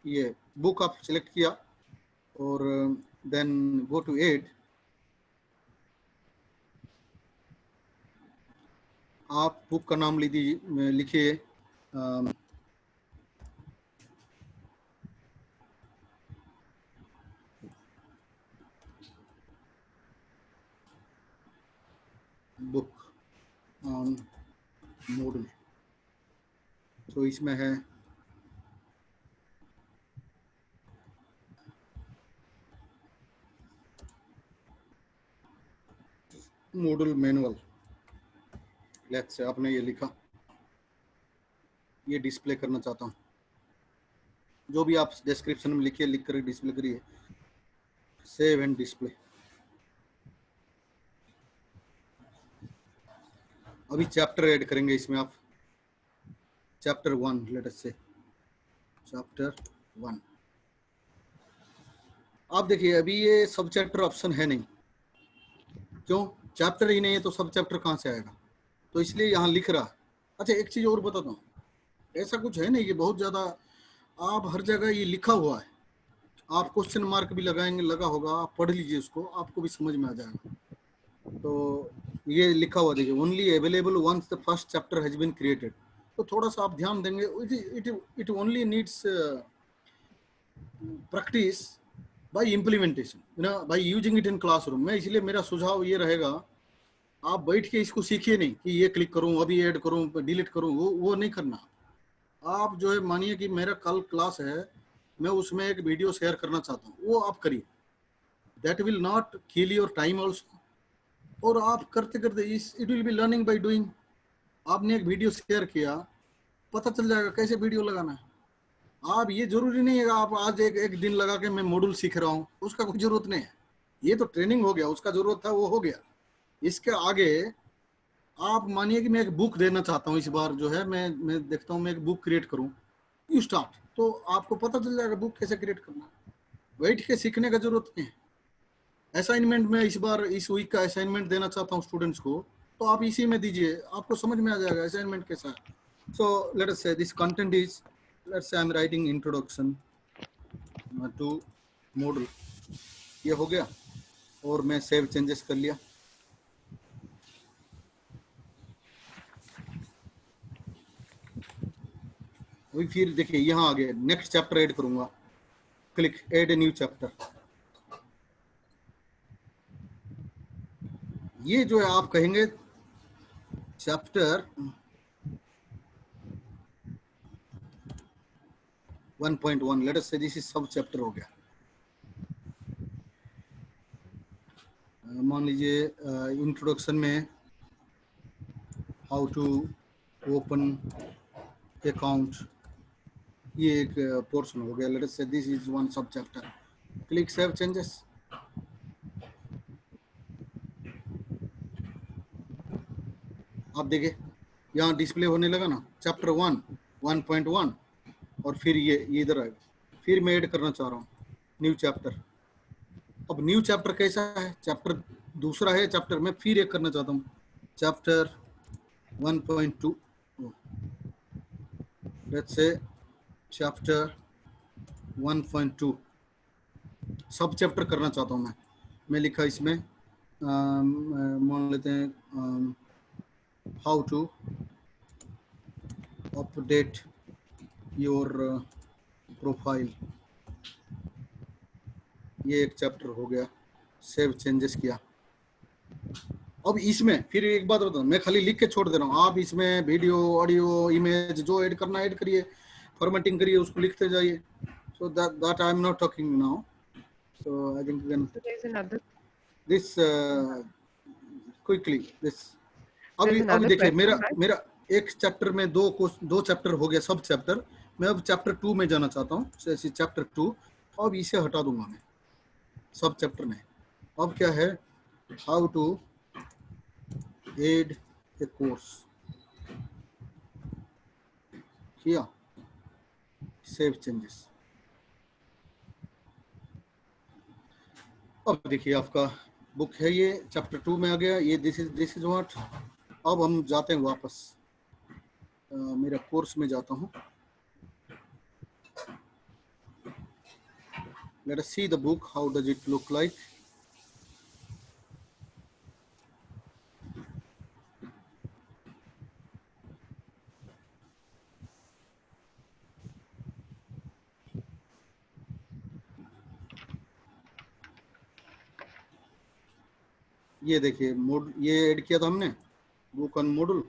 ये बुक आप सिलेक्ट किया और देन गो टू एड, आप बुक का नाम लिखिए बुक ऑन Moodle। तो इसमें है Moodle मैनुअल। लेट्स से आपने ये लिखा, ये डिस्प्ले करना चाहता हूँ, जो भी आप डिस्क्रिप्शन में लिखिए, लिख कर डिस्प्ले करिए, सेव एंड डिस्प्ले। अभी चैप्टर ऐड करेंगे इसमें आप, चैप्टर 1 लेट अस से चैप्टर 1। आप देखिए अभी ये सब चैप्टर ऑप्शन है नहीं, क्यों? चैप्टर ही नहीं है तो सब चैप्टर कहाँ से आएगा, तो इसलिए यहाँ लिख रहा। अच्छा एक चीज और बताता हूँ, ऐसा कुछ है नहीं कि बहुत ज्यादा आप हर जगह ये लिखा हुआ है, आप क्वेश्चन मार्क भी लगाएंगे, लगा होगा, आप पढ़ लीजिए उसको, आपको भी समझ में आ जाएगा। तो ये लिखा हुआ देखिए, only available once the first chapter has been created. तो थोड़ा सा आप ध्यान देंगे, it only needs practice by implementation, by using it in classroom में। इसलिए मेरा सुझाव ये रहेगा, आप बैठ के इसको सीखिए नहीं कि ये क्लिक करूं, अभी ऐड करूं, डिलीट करूं, वो नहीं करना। आप जो है मानिए कि मेरा कल क्लास है, मैं उसमें एक वीडियो शेयर करना चाहता हूँ, वो आप करिए, that will not kill your time also. और आप करते करते it will be learning by doing. आपने एक वीडियो शेयर किया, पता चल जाएगा कैसे वीडियो लगाना है। आप ये जरूरी नहीं है कि आप आज एक दिन लगा के मैं मॉड्यूल सीख रहा हूँ, उसका कोई जरूरत नहीं है। ये तो ट्रेनिंग हो गया, उसका जरूरत था वो हो गया। इसके आगे आप मानिए कि मैं एक बुक देना चाहता हूँ, इस बार जो है मैं देखता हूँ मैं एक बुक क्रिएट करूँ, यू स्टार्ट, तो आपको पता चल जाएगा बुक कैसे क्रिएट करना है। बैठ के सीखने का जरूरत नहीं है। असाइनमेंट में इस बार इस वीक का असाइनमेंट देना चाहता हूँ स्टूडेंट्स को, तो आप इसी में दीजिए, आपको समझ में आ जाएगा असाइनमेंट कैसा है। सो लेट अस से this content is, let's say I am writing introduction to model. ये हो गया और मैं सेव चेंजेस कर लिया। अभी फिर देखिए यहाँ आ गया, नेक्स्ट चैप्टर ऐड करूंगा, click add a new chapter. ये जो है आप कहेंगे चैप्टर 1.1, लेट अस से दिस इज सब चैप्टर हो गया। मान लीजिए इंट्रोडक्शन में हाउ टू ओपन अकाउंट, ये एक पोर्शन हो गया, लेट अस से दिस इज वन सब चैप्टर। Click save changes. आप देखिए यहाँ डिस्प्ले होने लगा ना, चैप्टर 1 1.1, और फिर ये इधर आएगा। फिर मैं ऐड करना चाह रहा हूँ न्यू चैप्टर। अब न्यू चैप्टर कैसा है, चैप्टर दूसरा है, चैप्टर में फिर एक करना चाहता हूँ, चैप्टर 1.2, लेट्स से चैप्टर 1.2 सब चैप्टर करना चाहता हूँ मैं लिखा इसमें मान लेते हैं how to update your profile. ये एक चैप्टर हो गया, सेव चेंजेस किया। अब इसमें फिर एक बात बताऊं, मैं खाली लिख के छोड़ दे रहा हूँ, आप इसमें वीडियो, ऑडियो, इमेज जो ऐड करना ऐड करिए, फॉर्मेटिंग करिए, उसको लिखते जाइए। So that I am not talking now, so I think this quickly this. अभी देखिए मेरा एक चैप्टर में दो चैप्टर हो गया, सब चैप्टर। मैं अब चैप्टर 2 में जाना चाहता हूँ, चैप्टर 2। अब इसे हटा दूंगा मैं सब चैप्टर में। अब क्या है, how to add a course, किया, सेव चेंजेस। अब देखिए आपका बुक है, ये चैप्टर 2 में आ गया, ये दिस इज व्हाट। अब हम जाते हैं वापस मेरा कोर्स में जाता हूँ। Let us see the book. How does it look like? ये देखिए मोड, ये ऐड किया था हमने बुक ऑन मॉड्यूल।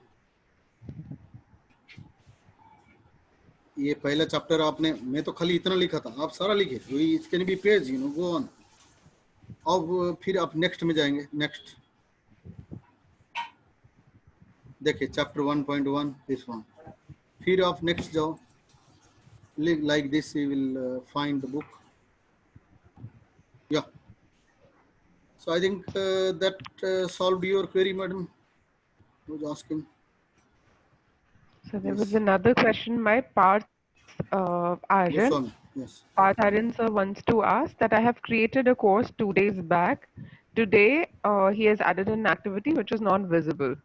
ये पहला चैप्टर आपने, मैं तो खाली इतना लिखा था, आप सारा लिखे। It can be page, you know, go on. अब फिर आप नेक्स्ट में जाएंगे। नेक्स्ट देखिए चैप्टर 1.1 दिस वन। फिर आप नेक्स्ट जाओ, like this you will find the book. Yeah, so I think that solved your query, madam, was asking. So there Yes. was another question by Parth Aryan. Goswami. Yes. Parth Aryan sir wants to ask that I have created a course 2 days back. Today he has added an activity which is not visible.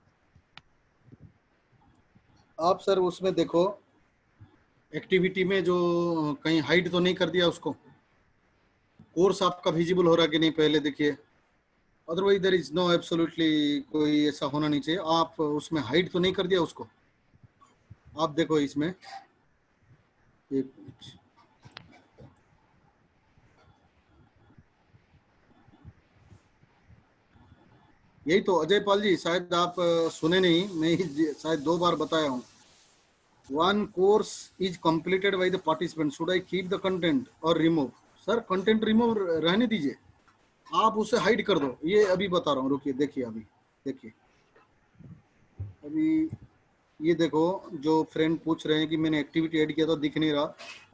आप sir उसमें देखो activity में जो कहीं hide तो नहीं कर दिया उसको, कोर्स आपका विजिबल हो रहा कि नहीं पहले देखिए। Otherwise there is no absolutely कोई ऐसा होना नहीं चाहिए। आप उसमें हाइड तो नहीं कर दिया उसको, आप देखो इसमें। एक मिनट, यही तो अजय पाल जी, शायद आप सुने नहीं, मैं शायद 2 बार बताया हूँ। One course is completed by the participant. Should I keep the content or remove? Sir content remove रहने दीजिए, आप उसे हाइड कर दो। ये अभी बता रहा हूँ, रुकिए देखिए। अभी देखिए, अभी ये देखो, जो फ्रेंड पूछ रहे हैं कि मैंने एक्टिविटी ऐड किया था दिख नहीं रहा,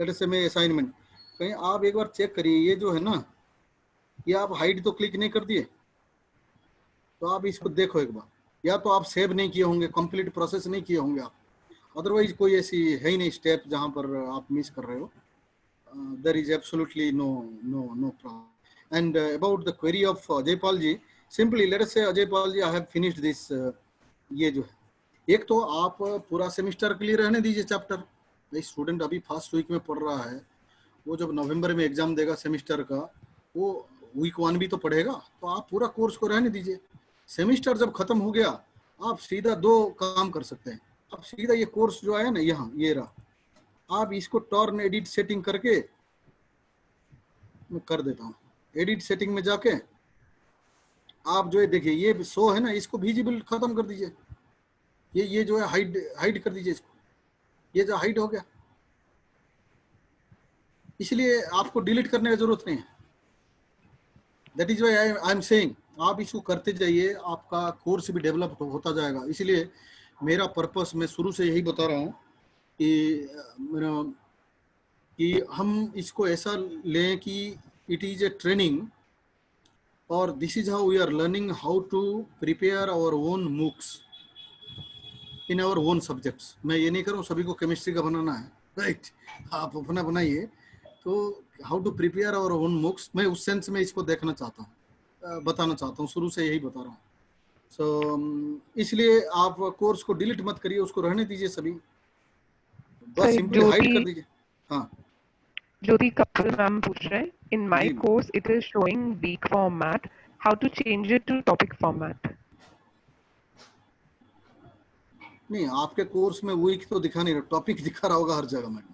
लेट्स से मैं असाइनमेंट, कहीं आप एक बार चेक करिए। ये जो है ना, ये आप हाइड तो क्लिक नहीं कर दिए, तो आप इसको देखो एक बार। या तो आप सेव नहीं किए होंगे, कंप्लीट प्रोसेस नहीं किए होंगे आप, अदरवाइज कोई ऐसी है ही नहीं स्टेप जहां पर आप मिस कर रहे हो। there is absolutely no problem. And about the query of Ajay Pal ji, simply let us say Ajay Pal ji, I have finished this. ये जो है, एक तो आप पूरा सेमेस्टर के लिए रहने दीजिए चैप्टर। भाई स्टूडेंट अभी फर्स्ट वीक में पढ़ रहा है, वो जब नवंबर में एग्जाम देगा सेमेस्टर का, वो वीक 1 भी तो पढ़ेगा। तो आप पूरा कोर्स को रहने दीजिए। सेमेस्टर जब खत्म हो गया, आप सीधा 2 काम कर सकते हैं। आप सीधा ये कोर्स जो है ना, यहाँ ये रहा, आप इसको टर्न एडिट सेटिंग करके, मैं कर देता हूँ एडिट सेटिंग में जाके, आप जो है देखिए ये शो है ना, इसको विजिबल खत्म कर दीजिए। ये जो है हाइड कर दीजिए इसको। ये जो हाइड हो गया, इसलिए आपको डिलीट करने की जरूरत नहीं है। That is why I am saying, आप इसको करते जाइए, आपका कोर्स भी डेवलप होता जाएगा। इसलिए मेरा पर्पस, मैं शुरू से यही बता रहा हूँ कि कि हम इसको ऐसा लें कि इट इज ए ट्रेनिंग, और this is how we are learning how to prepare our own MOOCs in our own subjects. मैं ये नहीं कर रहा हूँ सभी को केमिस्ट्री का बनाना है, राइट? आप अपना बनाइए। तो how to prepare our own MOOCs, मैं उस सेंस में इसको देखना चाहता हूँ, बताना चाहता हूँ, शुरू से यही बता रहा हूँ। सो इसलिए आप कोर्स को डिलीट मत करिए, उसको रहने दीजिए सभी, बस सिंपली हाइड कर दीजिए। हाँ ज्योति कपिल मैम पूछ रहे हैं, इन माय जी, course it is showing week format, how to change it to topic format? नहीं आपके कोर्स में वीक तो दिखा नहीं रहा, टॉपिक दिखा रहा होगा हर जगह madam.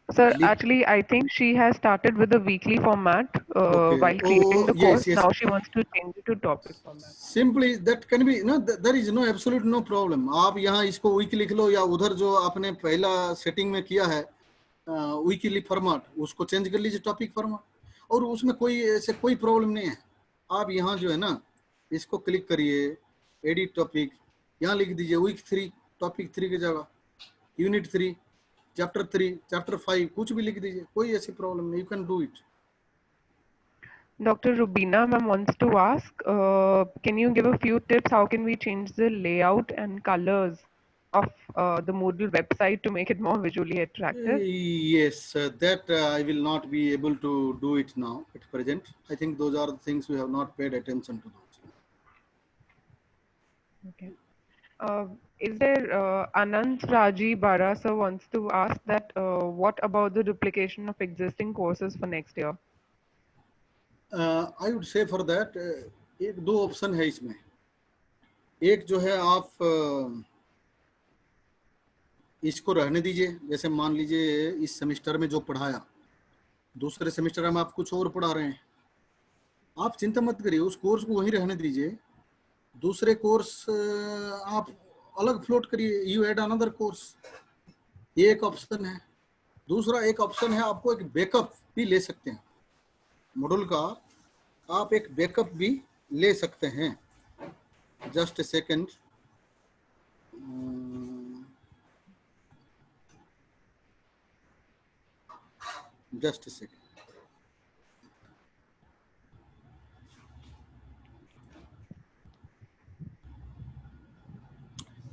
Sir, Delete. actually, I think she has started with the weekly format Okay. while creating Oh the yes, course. yes. Now she wants to change it to topic format. Simply that can be, no, there is no absolute no problem। आप यहाँ इसको week लिख लो, या उधर जो आपने पहला setting में किया है वीकली फॉर्मेट, उसको चेंज कर लीजिए टॉपिक फॉर्मेट, और उसमें कोई ऐसे कोई प्रॉब्लम नहीं है। आप यहाँ जो है ना, इसको क्लिक करिए, एडिट टॉपिक, यहाँ लिख दीजिए वीक 3, टॉपिक 3 की जगह यूनिट 3, चैप्टर 3, चैप्टर 5, कुछ भी लिख दीजिए, कोई ऐसी प्रॉब्लम नहीं, you can do it. Dr. Rubina ma'am wants to ask, can you give a few tips how can we change the layout and colors of the Moodle website to make it more visually attractive? Yes, that I will not be able to do it now at present. I think those are the things we have not paid attention to those. Okay. Is there Anant Raji Barasa wants to ask that what about the duplication of existing courses for next year? I would से for that एक दो option है इसमें। एक जो है आप इसको रहने दीजिए, जैसे मान लीजिए इस सेमेस्टर में जो पढ़ाया दूसरे सेमेस्टर में आप कुछ और पढ़ा रहे हैं, आप चिंता मत करिए, उस कोर्स को वहीं रहने दीजिए। दूसरे कोर्स आप अलग फ्लोट करिए, यू ऐड अनदर कोर्स, ये एक ऑप्शन है। दूसरा एक ऑप्शन है, आपको एक बैकअप भी ले सकते हैं मॉड्यूल का, आप एक बैकअप भी ले सकते हैं। Just a second, just a second.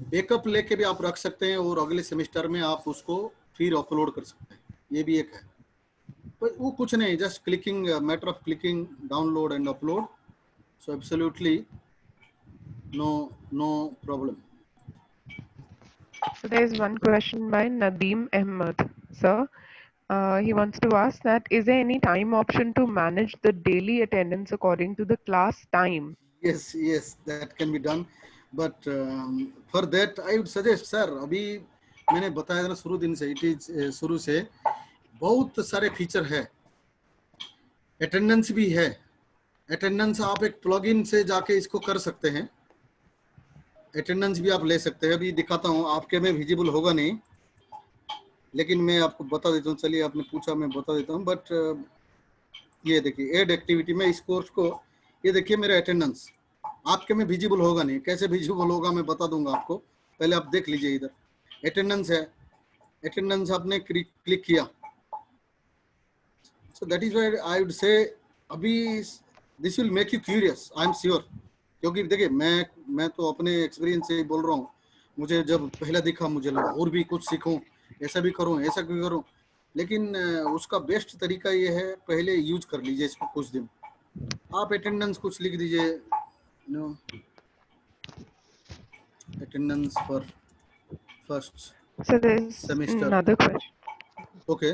Backup लेके भी आप रख सकते हैं और अगले सेमेस्टर में आप उसको फिर अपलोड कर सकते हैं, ये भी एक है। पर वो कुछ नहीं, just clicking, matter of clicking download and upload, so absolutely no problem. So there is one question by Nadeem Ahmed, sir. He wants to ask that is there any time option to manage the daily attendance according to the class time? Yes, that can be done, but for that I would suggest, sir, अभी मैंने बताया ना शुरू दिन से, it is शुरू से बहुत सारे फीचर है। अटेंडेंस भी है, अटेंडेंस आप एक प्लगइन से जाके इसको कर सकते हैं, अटेंडेंस भी आप ले सकते हैं। अभी दिखाता हूँ, आपके में विजिबल होगा नहीं लेकिन मैं आपको बता देता हूँ। चलिए, आपने पूछा, मैं बता देता हूँ। बट ये देखिए एड एक्टिविटी में इस कोर्स को, ये देखिए मेरा अटेंडेंस आपके में विजिबल होगा नहीं, कैसे विजिबल होगा मैं बता दूंगा आपको, पहले आप देख लीजिए। इधर अटेंडेंस है, अटेंडेंस आपने क्लिक किया, so that is why I would say अभी this will make you curious, I am sure. क्योंकि देखिए मैं तो अपने एक्सपीरियंस से बोल रहा हूँ, मुझे जब पहले दिखा मुझे लगा और भी कुछ सीखूं, ऐसा भी करूं, ऐसा भी करूं, लेकिन उसका बेस्ट तरीका ये है, पहले यूज कर लीजिए इसको कुछ दिन। आप अटेंडेंस कुछ लिख दीजिए, no attendance for first So there's semester, another question. Okay.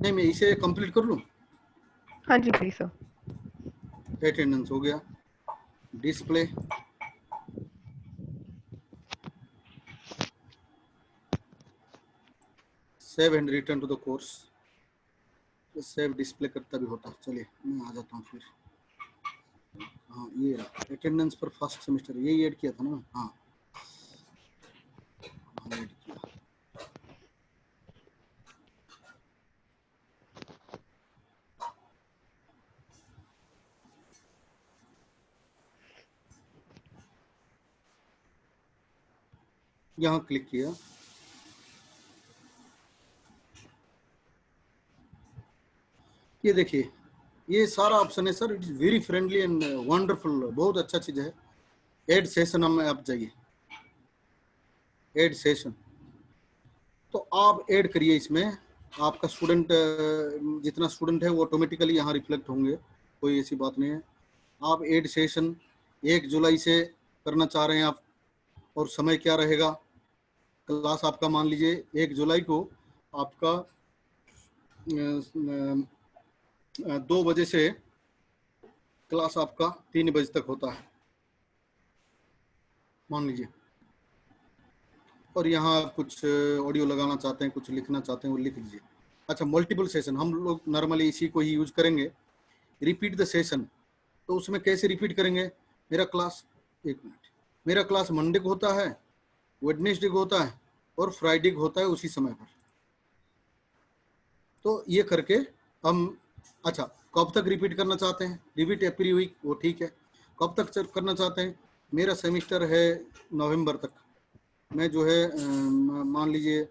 नहीं, मैं इसे कंप्लीट कर लूं। हाँ जी please sir. अटेंडेंस हो गया, display, save and return to the course, save display करता भी होता है। चलिए मैं आ जाता हूँ फिर। हाँ, ये अटेंडेंस पर फर्स्ट सेमेस्टर यही ऐड किया था ना। हाँ, ऐड किया। यहाँ क्लिक किया, ये देखिए ये सारा ऑप्शन है sir. It is very friendly and wonderful, बहुत अच्छा चीज है। एड सेशन में आप जाइए, एड सेशन, तो आप ऐड करिए इसमें। आपका स्टूडेंट, जितना स्टूडेंट है वो ऑटोमेटिकली यहाँ रिफ्लेक्ट होंगे, कोई ऐसी बात नहीं है। आप एड सेशन 1 जुलाई से करना चाह रहे हैं आप, और समय क्या रहेगा, क्लास आपका मान लीजिए 1 जुलाई को आपका 2 बजे से क्लास आपका 3 बजे तक होता है मान लीजिए। और यहाँ आप कुछ ऑडियो लगाना चाहते हैं, कुछ लिखना चाहते हैं, वो लिख लीजिए। अच्छा, मल्टीपल सेशन हम लोग नॉर्मली इसी को ही यूज करेंगे। रिपीट द सेशन, तो उसमें कैसे रिपीट करेंगे? मेरा क्लास, एक मिनट, मेरा क्लास मंडे को होता है, वेडनेसडे को होता है और फ्राइडे को होता है उसी समय पर। तो ये करके हम, अच्छा कब तक रिपीट करना चाहते हैं? रिपीट एवरी वीक, वो ठीक है। कब तक करना चाहते हैं? मेरा सेमेस्टर है नवंबर तक, मैं जो है मान लीजिए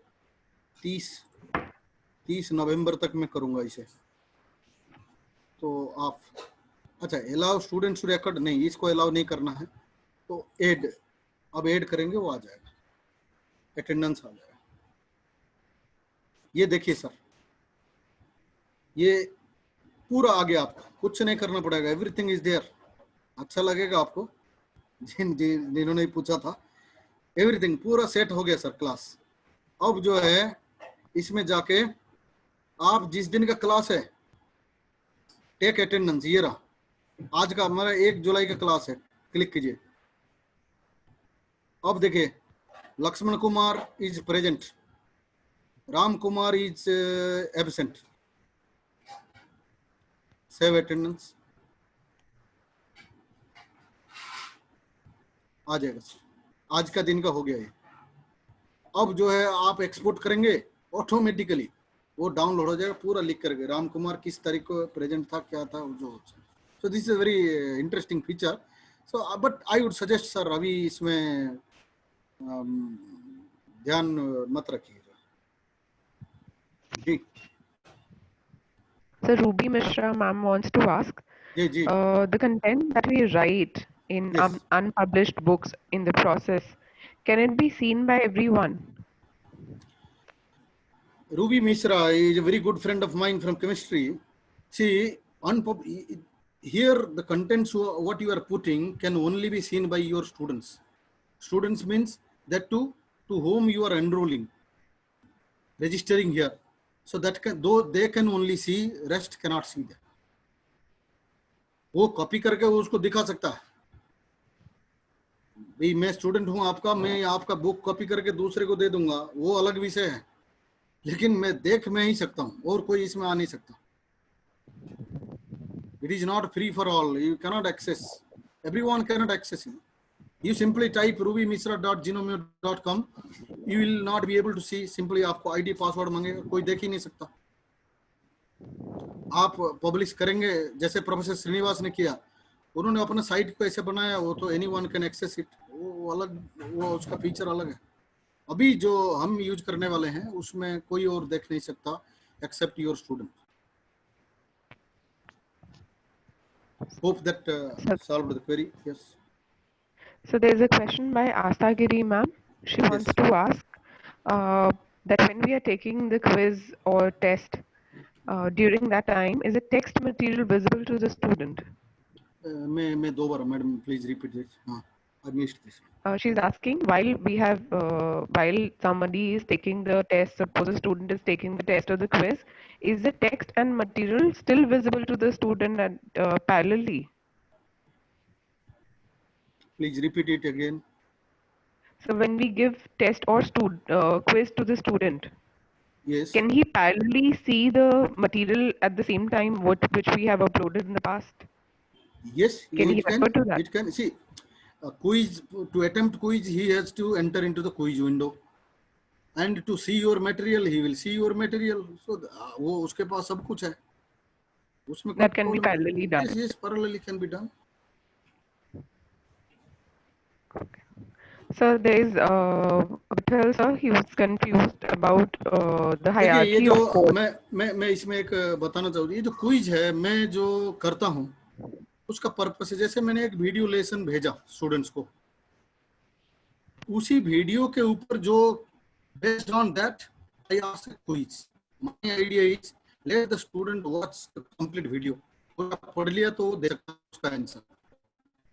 30 नवंबर तक मैं करूंगा इसे। तो आप, अच्छा अलाउ स्टूडेंट्स टू रिकॉर्ड, नहीं इसको अलाउ नहीं करना है, तो ऐड, अब ऐड करेंगे वो आ जाएगा, अटेंडेंस आ जाएगा। ये देखिए सर, ये पूरा आ गया, आपको कुछ नहीं करना पड़ेगा, एवरीथिंग इज देयर। अच्छा लगेगा आपको, जिन्होंने पूछा था। एवरीथिंग पूरा सेट हो गया सर क्लास। अब जो है इसमें जाके आप जिस दिन का क्लास है टेक अटेंडेंस, ये रहा आज का हमारा 1 जुलाई का क्लास है, क्लिक कीजिए। अब देखिए Lakshman Kumar is present, Ram Kumar is absent, save attendance, आ जाएगा सर। आज का दिन का हो गया ये। अब जो है आप एक्सपोर्ट करेंगे ऑटोमेटिकली वो डाउनलोड हो जाएगा पूरा लिख करके, राम कुमार किस तारीख को प्रेजेंट था, क्या था जो। So this is very interesting feature. So but I would suggest sir अभी इसमें ध्यान मत रखिएगा जी। So Ruby Mishra ma'am wants to ask, जी जी the content that we write in yes. unpublished books in the process, can it be seen by everyone? Ruby Mishra is a very good friend of mine from chemistry. See, here the contents what you are putting can only be seen by your students. Students means that to whom you are enrolling, registering here. So that can, though they can only see, rest cannot see that. वो copy करके वो उसको दिखा सकता है, भाई मैं student हूं आपका, मैं आपका बुक कॉपी करके दूसरे को दे दूंगा, वो अलग विषय है, लेकिन मैं देख मैं ही सकता हूं और कोई इसमें आ नहीं सकता। It is not free for all. You cannot access. Everyone cannot access it. You simply type rubymishra.genome.com. You will not be able to see. Simply आपको ID पासवर्ड मांगेगा, कोई देख ही नहीं सकता। आप पब्लिश करेंगे जैसे प्रोफेसर श्रीनिवास ने किया, उन्होंने अपना साइट को ऐसे बनाया, वो तो एनीवन कैन एक्सेस इट, वो अलग, वो उसका फीचर अलग है। अभी जो हम यूज करने वाले हैं उसमें कोई और देख नहीं सकता except your student. Hope that So, solved the query. Yes. so there's a question by Astagiri ma'am. She wants Yes. to ask that when we are taking the quiz or test, during that time, is the text material visible to the student? मैं दो बार, madam please repeat this. हाँ, I missed this. She's asking, while somebody is taking the test, suppose a student is taking the test or the quiz, is the text and material still visible to the student and parallelly? Please repeat it again. So when we give test or quiz to the student, yes can he parallelly see the material at the same time which we have uploaded in the past? Yes Can he it can, refer to that? It can see quiz. To attempt quiz he has to enter into the quiz window, and to see your material he will see your material. So वो उसके पास सब कुछ है, उसमें कोई That can be problem parallelly नहीं। Yes done. Yes, parallelly can be done. So there is Vital sir, he was confused about the देखिए ये hierarchy जो of course. मैं इसमें एक बताना चाहूँगी, ये जो क्विज है मैं जो करता हूँ उसका पर्पस है, जैसे मैंने एक वीडियो लेसन भेजा स्टूडेंट्स को, उसी वीडियो के ऊपर जो based on that I ask a quiz. My idea is let the student watch the complete video, पूरा पढ़ लिया तो वो दे सकता है उसका आंसर,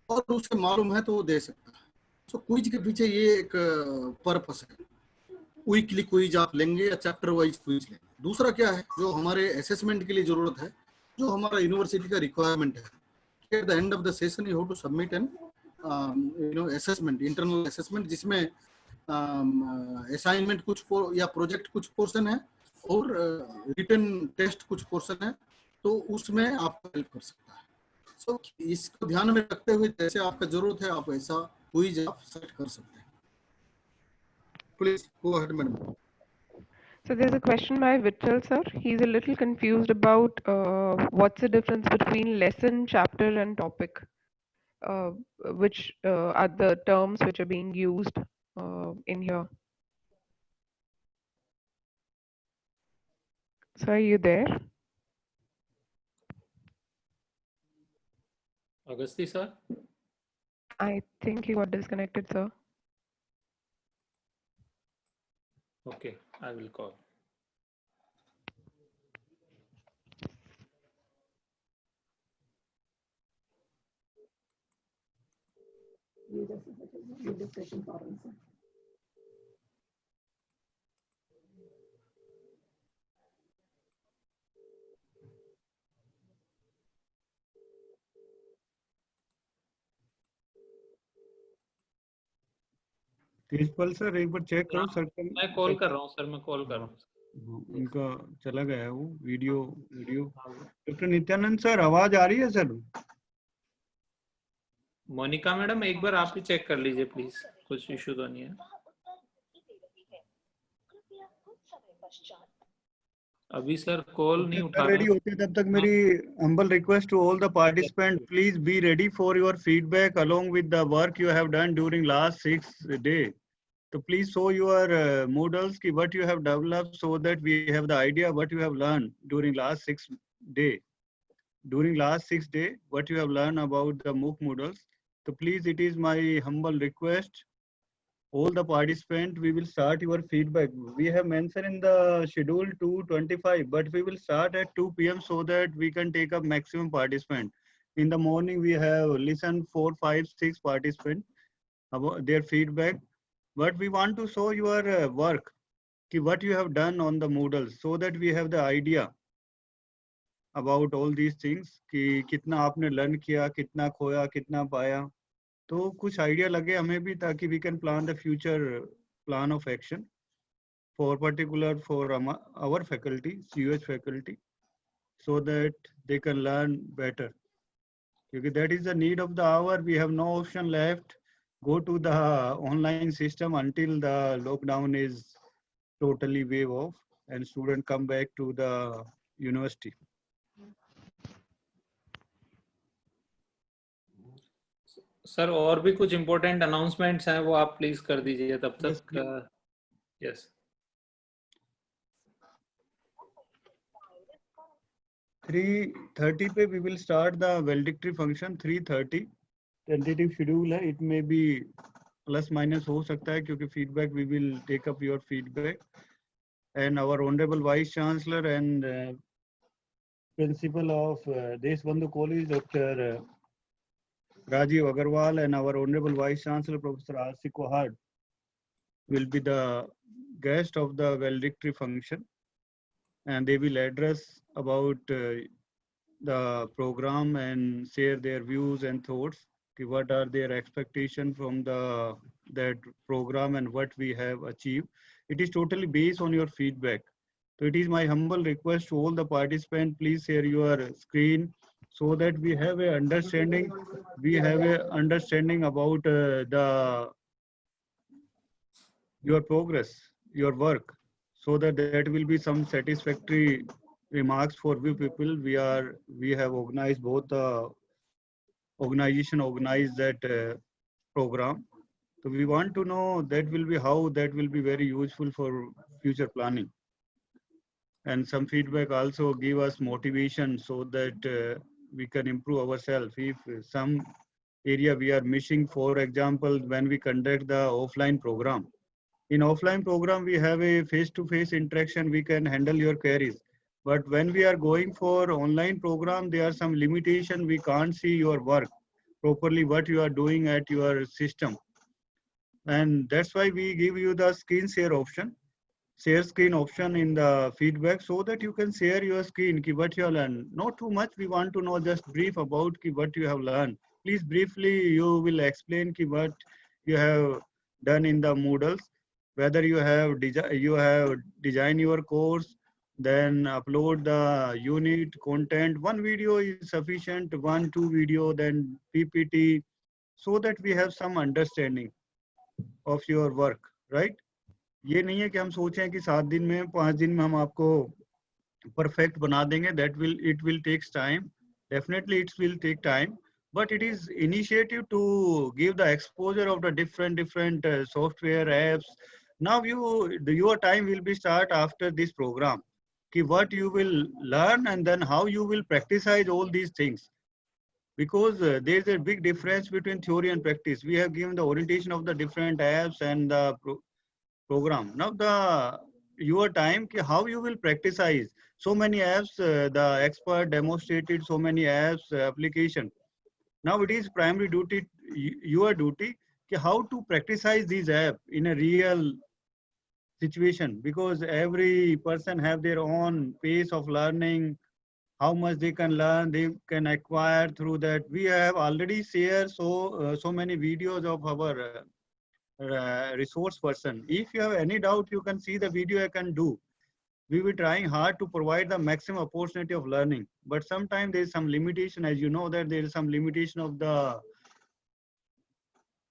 और उसे मालूम है तो वो दे सकता है। सो क्विज के पीछे ये एक पर्पस है। वीकली क्विज आप लेंगे या चैप्टर वाइज क्विज लेंगे। दूसरा क्या है जो हमारे असेसमेंट के लिए जरूरत है, जो हमारा यूनिवर्सिटी का रिक्वायरमेंट है, at the end of the session you have to submit an assessment, internal assessment, जिसमें असाइनमेंट कुछ या प्रोजेक्ट कुछ पोर्शन है और रिटन टेस्ट कुछ पोर्शन है, तो उसमें आपको हेल्प कर सकता है। सो इसको ध्यान में रखते हुए जैसे आपका जरूरत है आप ऐसा क्विज आप सेट कर सकते हैं। Please go ahead madam. So there's a question by Vittal sir. He's a little confused about what's the difference between lesson, chapter, and topic. Uh, which are the terms which are being used in here. So are you there? Agasti sir? I think he got disconnected, sir. Okay, I will call. in discussion forum, sir. Tejpal sir एक बार check करो sir का मैं call कर रहा हूँ sir, मैं call कर रहा हूँ। उनका चला गया है वो वीडियो। डॉक्टर नित्यानंद सर आवाज आ रही है सर? मोनिका मैडम एक बार आप ही चेक कर लीजिए प्लीज, कुछ इशू तो नहीं है। अभी सर कॉल नहीं उठा रेडी रहे। होते तब तक मेरी humble request to all the participants, please be ready for your feedback along with the work you have done during last 6 days. So please show your models ki what you have developed so that we have the idea what you have learned during last 6 days. During last 6 days, what you have learned about the MOOC models. So please, it is my humble request. All the participants, we will start your feedback. We have mentioned in the schedule 2:25, but we will start at 2 p.m. so that we can take up maximum participant. In the morning, we have listened 4, 5, 6 participants about their feedback. But we want to show your work, ki what you have done on the Moodle, so that we have the idea about all these things कि कितना आपने learn किया, कितना खोया, कितना पाया, तो कुछ आइडिया लगे हमें भी ताकि we can plan the future plan of action for particular for our faculty, CUH faculty, so that they can learn better. Because that is the need of the hour. We have no option left. Go to the online system until the lockdown is totally wave off and student come back to the university. Sir और भी कुछ important announcements हैं वो आप please कर दीजिए तब तक। यस 3:30 पे we will start the valedictory function. 3:30 tentative schedule है, it may be plus minus हो सकता है क्योंकि feedback we will take up your feedback, and our honorable vice chancellor and principal of Deshbandhu College, Dr. Rajiv Agarwal, and our honorable vice chancellor Professor Asif Kohad will be the guest of the valedictory function, and they will address about the program and share their views and thoughts. What are their expectations from that program and what we have achieved. It is totally based on your feedback. So it is my humble request to all the participants, please share your screen so that we have a understanding. We have a understanding about your progress, your work, so that there will be some satisfactory remarks for we people. We have organized both the organization organized that program. So we want to know that will be how that will be very useful for future planning. And some feedback also give us motivation so that we can improve ourselves. If some area we are missing, for example, when we conduct the offline program. In offline program, we have a face-to-face interaction. We can handle your queries. But when we are going for online program, there are some limitation. We can't see your work properly, what you are doing at your system. And that's why we give you the screen share option, share screen option in the feedback so that you can share your screen, ki what you have learned. Not too much, we want to know just brief about ki what you have learned. Please briefly, you will explain ki what you have done in the Moodles, whether you have designed your course, then upload the unit content. One video is sufficient, 1-2 video, then PPT, so that we have some understanding of your work, right? ये नहीं है कि हम सोचें कि 7 दिन में 5 दिन में हम आपको perfect बना देंगे. It will takes time. Definitely it will take time, but it is initiative to give the exposure of the different software apps. Now your time will be start after this program. Ki what you will learn and then how you will practicize all these things. Because there is a big difference between theory and practice. We have given the orientation of the different apps and the program. Now your time, how you will practicize. So many apps, the expert demonstrated so many apps application. Now it is primary duty, your duty, how to practicize these app in a real situation, because every person have their own pace of learning, how much they can learn, they can acquire through that. We have already shared so many videos of our resource person. If you have any doubt, you can see the video I can do. We were trying hard to provide the maximum opportunity of learning, but sometimes there is some limitation, as you know that there is some limitation of the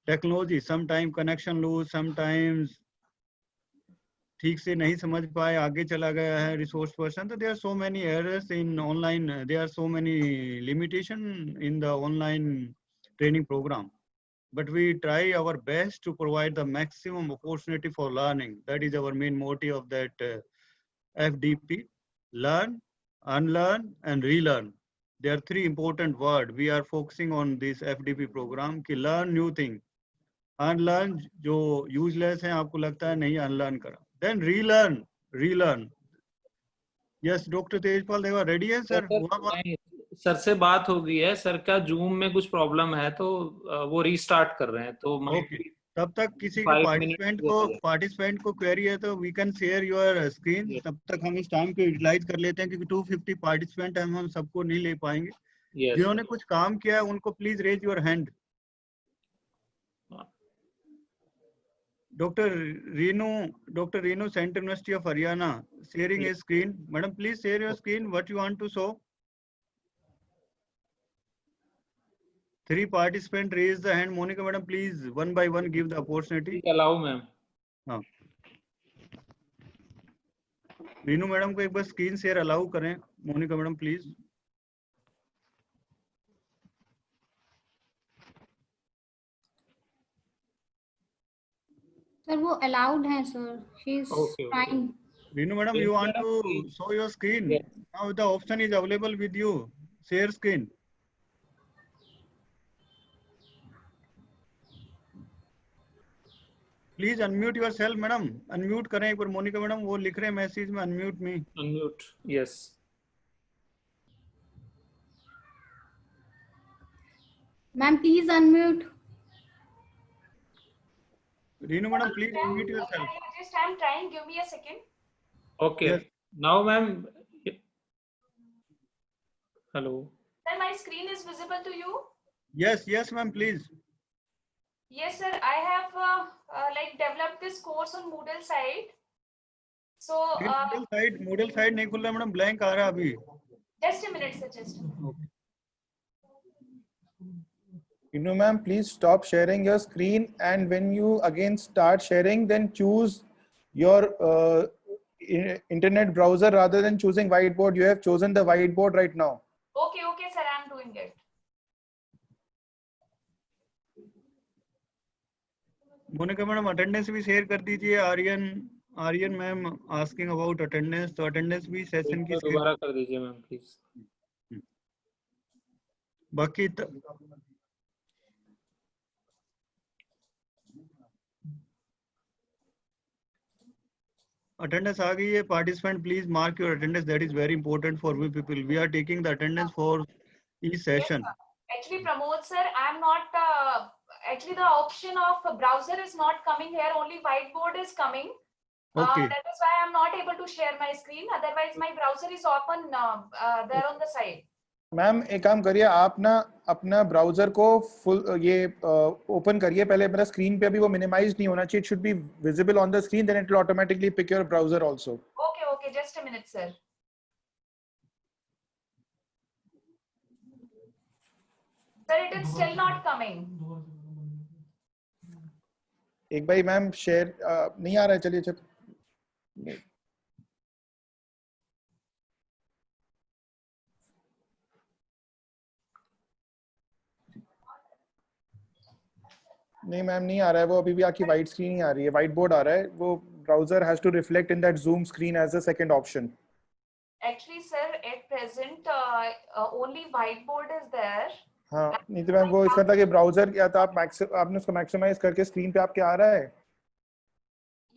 technology. Sometimes connection lose, sometimes ठीक से नहीं समझ पाए, आगे चला गया है resource person. तो there are so many errors in online, there are so many limitation in the online training program, but we try our best to provide the maximum opportunity for learning. That is our main motive of that FDP: learn, unlearn and relearn. There are three important words we are focusing on this FDP program कि learn new thing, unlearn जो useless है आपको लगता है नहीं unlearn करा, then relearn. Yes, Dr. Tejpal, they were ready है sir. नहीं, सर से बात हो गई है. सर का जूम में कुछ प्रॉब्लम है तो वो रीस्टार्ट कर रहे हैं. तो okay. तब तक किसी के पार्टिसिपेंट को क्वेरी है तो we can share your screen. तब तक हम इस टाइम को यूटिलाइज कर लेते हैं क्योंकि 250 पार्टिसिपेंट हम सबको नहीं ले पाएंगे. जिन्होंने कुछ काम किया है उनको please raise your hand. Dr. Renu, Central University of Haryana, sharing a screen. Madam, please share your screen. What you want to show? 3 participants raise the hand. Monica, madam, please one by one give the opportunity. Allow, ma'am. हाँ. Renu madam को एक बार screen share allow करें. Monica madam, please. Sir, वो allowed है sir. She is trying. Renu madam, you want to show your screen? Yes. Now the option is available with you. Share screen. Please unmute yourself, madam. Unmute करें एक बार. Monika madam वो लिख रहे हैं message में unmute me. Unmute. Yes. Ma'am, please unmute. Renu madam, please unmute yourself. Just I'm trying. Give me a second. Okay. Yes. Now, ma'am. Hello. Sir, my screen is visible to you? Yes, ma'am, please. Yes, sir. I have like developed this course on Moodle site. So Moodle site नहीं खुल रहा madam, blank आ रहा अभी. Just a minute, sir. Just a minute. Renu ma'am, please stop sharing your screen, and when you again start sharing, then choose your internet browser rather than choosing whiteboard. You have chosen the whiteboard right now. Okay, sir. I'm doing it. Monika madam attendance भी share कर दीजिए. Aryan ma'am asking about attendance, तो attendance भी session की दोबारा कर दीजिए ma'am please. बाकी अटेंडेंस आ गई है. Participant please mark your attendance. That is very important for we people. We are taking the attendance for each session. Actually, Pramod sir, I'm not. Actually, the option of browser is not coming here. Only whiteboard is coming. Okay. That is why I'm not able to share my screen. Otherwise, my browser is open there on the side. Ma'am एक काम करिए, आप ना अपना browser को full ये open करिए पहले. मेरा स्क्रीन पे अभी वो मिनिमाइज नहीं होना चाहिए. It should be visible on the screen, then it will automatically pick your browser also. Okay, just a minute, sir. Sir, it is still not coming. एक बार मैम शेयर नहीं आ रहा है. चलिए नहीं मैम नहीं आ रहा है वो. अभी भी आपकी व्हाइट स्क्रीन ही आ रही है. व्हाइट बोर्ड आ रहा है. वो browser has to reflect in that Zoom screen as a second option. Actually, sir, at present only whiteboard is there. हाँ नहीं तो मैम वो इसका था कि ब्राउजर क्या था, आपने उसको मैक्सिमाइज करके स्क्रीन पे आपके आ रहा है.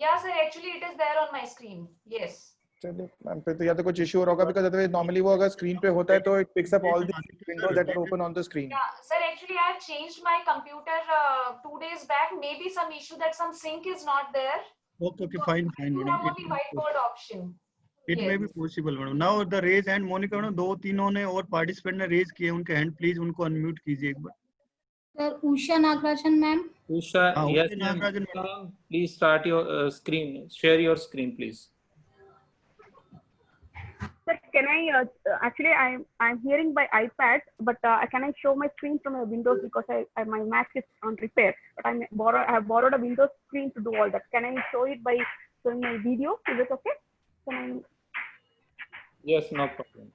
Yeah, sir. Actually, it is there on my screen. Yes. चलिए मैम, फिर तो या तो कुछ इशू हो रहा होगा, बिकॉज़ अदरवाइज नॉर्मली वो अगर स्क्रीन पे होता है तो it picks up all the windows that are open on the screen. Yeah, sir, actually I have changed my computer 2 days back. Maybe some issue that some sync is not there. Okay, fine, I do madam. have only whiteboard option. It may be possible, madam. Now the raise hand, Monica, madam, दो तीनों ने और participant ने raise किए उनके hand, please उनको unmute कीजिए एक बार. Sir, Usha Nagarajan, ma'am. Usha, yes, okay, ma'am. Nagarajan. Please start your screen. Share your screen, please. Sir, can I actually I'm hearing by iPad, but can I show my screen from a Windows because my Mac is on repair, but I have borrowed a Windows screen to do all that. Can I show it by showing my video? Is it okay? Can Yes, no problem.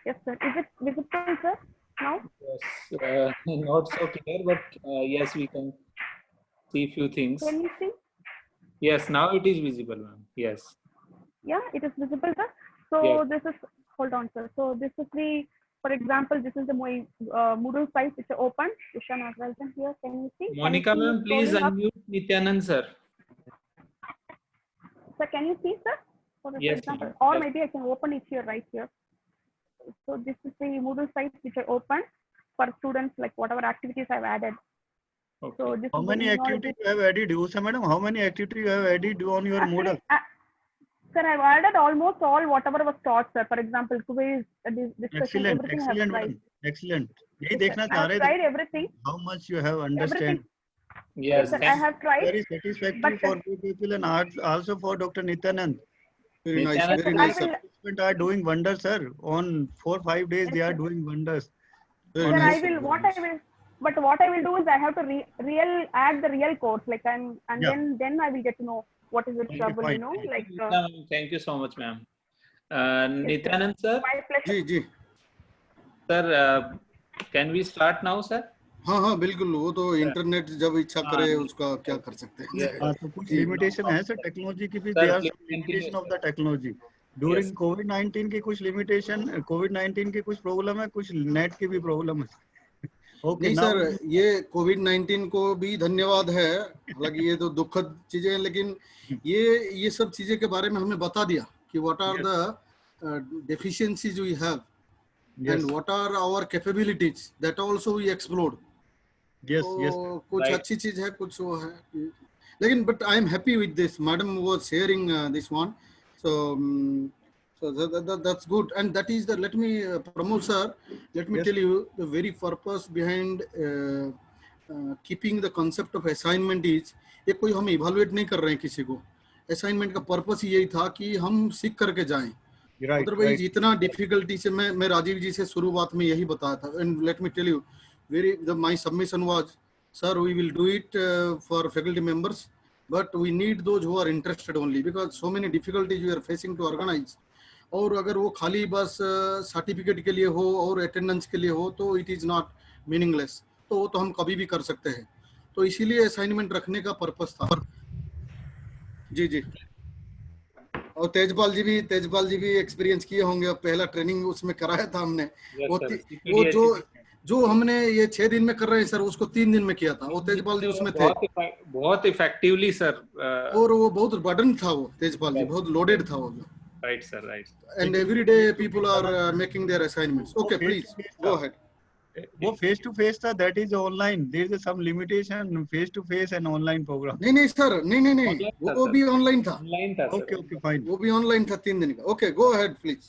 Yes, sir. Is it visible, sir? Now? Yes, not so clear, but yes, we can see few things. Can you see? Yes, now it is visible, ma'am. Yes. Yeah, it is visible, sir. So Yes. this is, hold on, sir. So this is the, for example, this is the my Moodle site which is open. Usha Nagarajan here. Can you see? Monica, Can you see ma'am, it please scrolling up? unmute Nityanand, sir. Sir, can you see, sir? For Yes, example, ma'am. or Yes. maybe I can open it here, right here. So this is the Moodle site which I open for students, like whatever activities I've added. Okay. So this How is many the activities you have added, Usha madam? How many activities you have added on your Actually, Moodle? Sir, I've added almost all whatever was taught, sir. For example, quiz, discussion, Excellent, everything I have excellent, tried. madam. Excellent. यही Yes, देखना sir. I चाह have रहे tried थे. everything. How much you have Everything. understand. Yes, Sir, I thank have tried. Very satisfactory But for you people and also for Dr. Nityanand. Very nice, Nityanand, very I nice, sir. will, Participants are doing wonders, sir. On 4-5 days, Yes, they are sir. doing wonders. Very Sir, nice, I sir, will, very what nice. I will, but what I will do is I have to add the real course, like and Yeah. then I will get to know what is the Okay, trouble, fine. like. Thank you so much, ma'am. Nityanand, sir. My pleasure. Ji ji Sir, can we start now, sir? हाँ हाँ बिल्कुल, वो तो internet जब इच्छा हाँ, करे बिल्कुल। उसका क्या कर सकते हैं. Yes, हाँ, तो कुछ जी. लिमिटेशन है सर टेक्नोलॉजी की भी. Sir, There are please some continue, limitation of sir. the technology. During COVID-19 की कुछ लिमिटेशन, COVID-19 की कुछ प्रॉब्लम है, कुछ नेट की भी प्रॉब्लम है. Okay, नहीं now सर, ये कोविड-19 को भी धन्यवाद है. हालांकि ये तो दुखद चीजें हैं, लेकिन ये सब चीजें के बारे में हमें बता दिया कि what are the deficiencies we have yes, and what are our capabilities, that also we explored. yes, तो yes. कुछ Right. अच्छी चीज है, कुछ वो है, लेकिन but I am happy with this. Madam was sharing this one, so that's good, and that is the, let me promote sir, let me Yes. tell you the very purpose behind keeping the concept of assignment is, ये कोई हम evaluate नहीं कर रहे हैं किसी को. assignment का purpose ही यही था कि हम सीख करके जाएं. Right, otherwise right. इतना डिफिकल्टी से मैं राजीव जी से शुरुआत में यही बताया था. And let me tell you, very my submission was, sir we will do it for faculty members, but we need those who are interested only, because so many difficulties we are facing to organise. और अगर वो खाली बस certificate के लिए हो और attendance के लिए हो तो इट इज नॉट मीनिंगलेस. तो वो तो हम कभी भी कर सकते हैं. तो इसीलिए असाइनमेंट रखने का पर्पस था. जी जी. और तेजपाल जी भी एक्सपीरियंस किए होंगे. पहला ट्रेनिंग उसमें कराया था हमने. Yes, वो sir. वो जो हमने ये 6 दिन में कर रहे हैं सर, उसको 3 दिन में किया था. वो तेजपाल जी उसमें थे. बहुत इफेक्टिवली सर. और वो बहुत बर्डन था, वो तेजपाल जी बहुत लोडेड था वो. Right sir, right. And every day people are making their assignments. Okay please go ahead. वो फेस टू फेस था, that is online. There is some limitation face to face and online programme. नहीं sir, नहीं वो भी online था. Online था. Okay okay fine. वो भी ऑनलाइन था 3 दिन का. Okay go ahead please.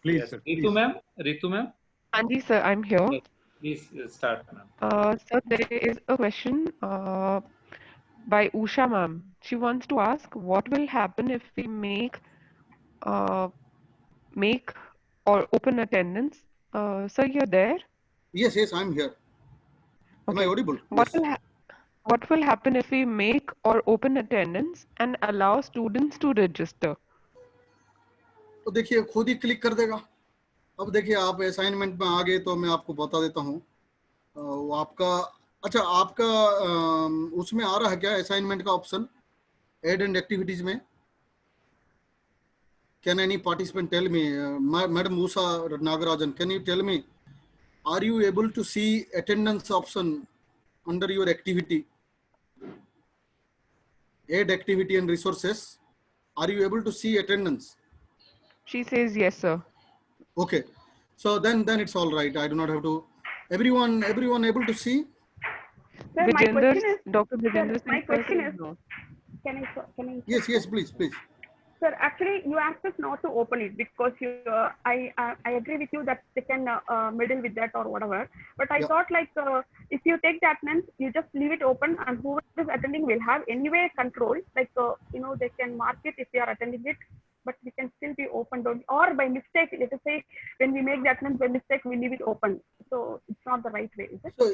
Please sir. Ritu ma'am. Anji sir, I'm here. Please start, ma'am. Sir, there is a question by Usha ma'am. She wants to ask, what will happen if we make or open attendance? Sir, you're there? Yes, I'm here. Am I audible? What will happen if we make or open attendance and allow students to register? तो देखिए खुद ही click कर देगा. अब देखिए आप assignment में आ गए तो मैं आपको बता देता हूँ. वो आपका, अच्छा आपका उसमें आ रहा है क्या असाइनमेंट का ऑप्शन एड एंड एक्टिविटीज में? Can any participant tell me, madam Usha Nagarajan, can you tell me, are you able to see attendance option under your activity, add activity and resources? Are you able to see attendance? She says yes, sir. Okay. So then it's all right. I do not have to. Everyone able to see? Sir, my Vijender, question is, Dr. sir, Vijender my Singh question says is, no. can I? Yes, please. Sir, actually, you asked us not to open it because I agree with you that they can meddle with that or whatever. But I Yeah. thought like if you take the attendance, you just leave it open, and whoever is attending will have anyway control. Like they can mark it if they are attending it, but we can still be open. Or by mistake, let us say when we make the attendance by mistake, we leave it open. So it's not the right way, is it? So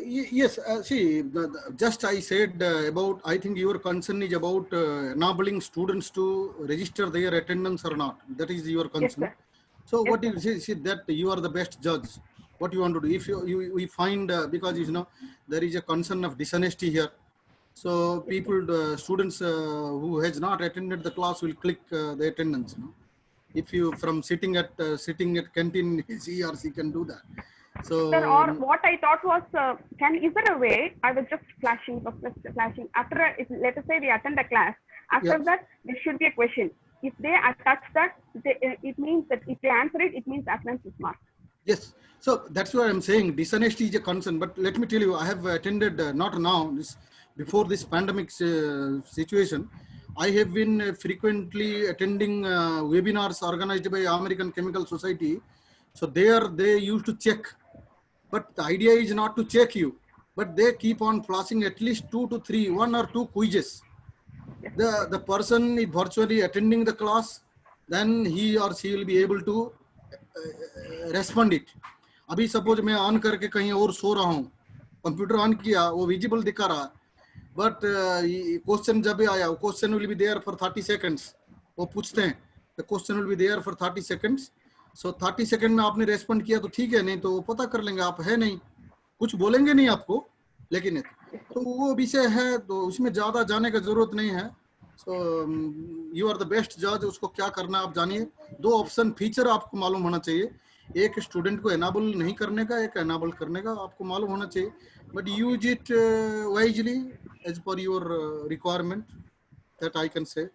yes, see, just I said about, I think your concern is about enabling students to register their attendance or not. That is your Yes, concern. sir. So Yes, what sir. you see that you are the best judge. What you want to do? If we find because there is a concern of dishonesty here. So people, students who has not attended the class will click the attendance. If you from sitting at canteen, he or she can do that. So Sir, or what I thought was, is there a way? I was just flashing. After, let us say we attend the class. After Yeah. that, there should be a question. If they touch that, it means that if they answer it, it means attendance is marked. Yes, so that's what I'm saying. Dishonesty is a concern. But let me tell you, I have attended not now. Before this pandemic situation, I have been frequently attending webinars organized by American Chemical Society. So there they used to check. But the idea is not to check you, but they keep on flashing at least 2 to 3, 1 or 2 quizzes. The person is virtually attending the class, then he or she will be able to respond it. अभी suppose मैं on करके कहीं और सो रहा हूँ, computer on किया, वो visible दिखा रहा, बट क्वेश्चन जब भी आया, question will be there for 30 seconds. वो पूछते हैं, the question will be there for 30 seconds. So 30 second में आपने रेस्पॉन्ड किया तो ठीक है, नहीं तो वो पता कर लेंगे आप है नहीं, कुछ बोलेंगे नहीं आपको, लेकिन तो वो विषय है तो उसमें ज्यादा जाने का जरूरत नहीं है. So you are the best जज. उसको क्या करना आप जानिए. 2 ऑप्शन फीचर आपको मालूम होना चाहिए. एक स्टूडेंट को एनाबल नहीं करने का, एक एनाबल करने का आपको मालूम होना चाहिए. But use it wisely as per your requirement. That I can say.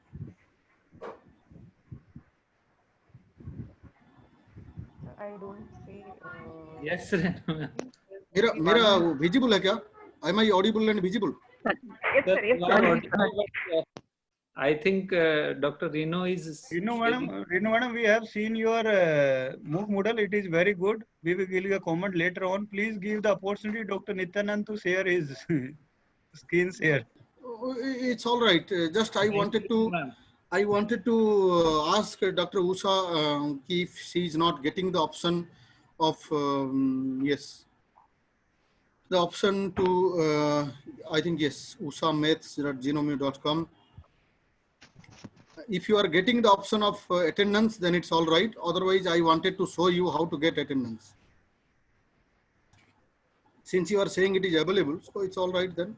I don't see. Yes, sir. मेरा विजिबल है क्या? Am I audible and visible? Yes, sir. Yes, You sir. are audible, but, I think Dr. Reno is. Renu madam, we have seen your MOOC model. It is very good. We will give you a comment later on. Please give the opportunity Dr. Nityanand to share his screen share. It's all right. Just I wanted to ask Dr. Usha if she is not getting the option of yes, the option to I think yes, usamaths@genomio.com. If you are getting the option of attendance, then it's all right. Otherwise, I wanted to show you how to get attendance. Since you are saying it is available, so it's all right then.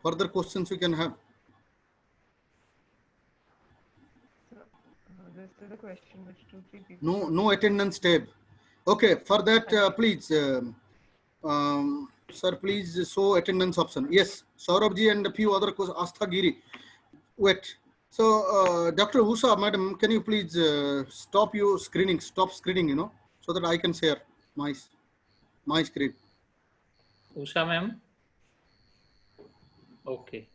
Further questions we can have. This is the question which 2-3 people. No attendance tab. Okay, for that, please, sir, please show attendance option. Yes, Saurabh ji and a few other questions. Astha Giri. Wait. So, Dr. Usha, madam, can you please stop screening, so that I can share my screen. Usha ma'am. Okay.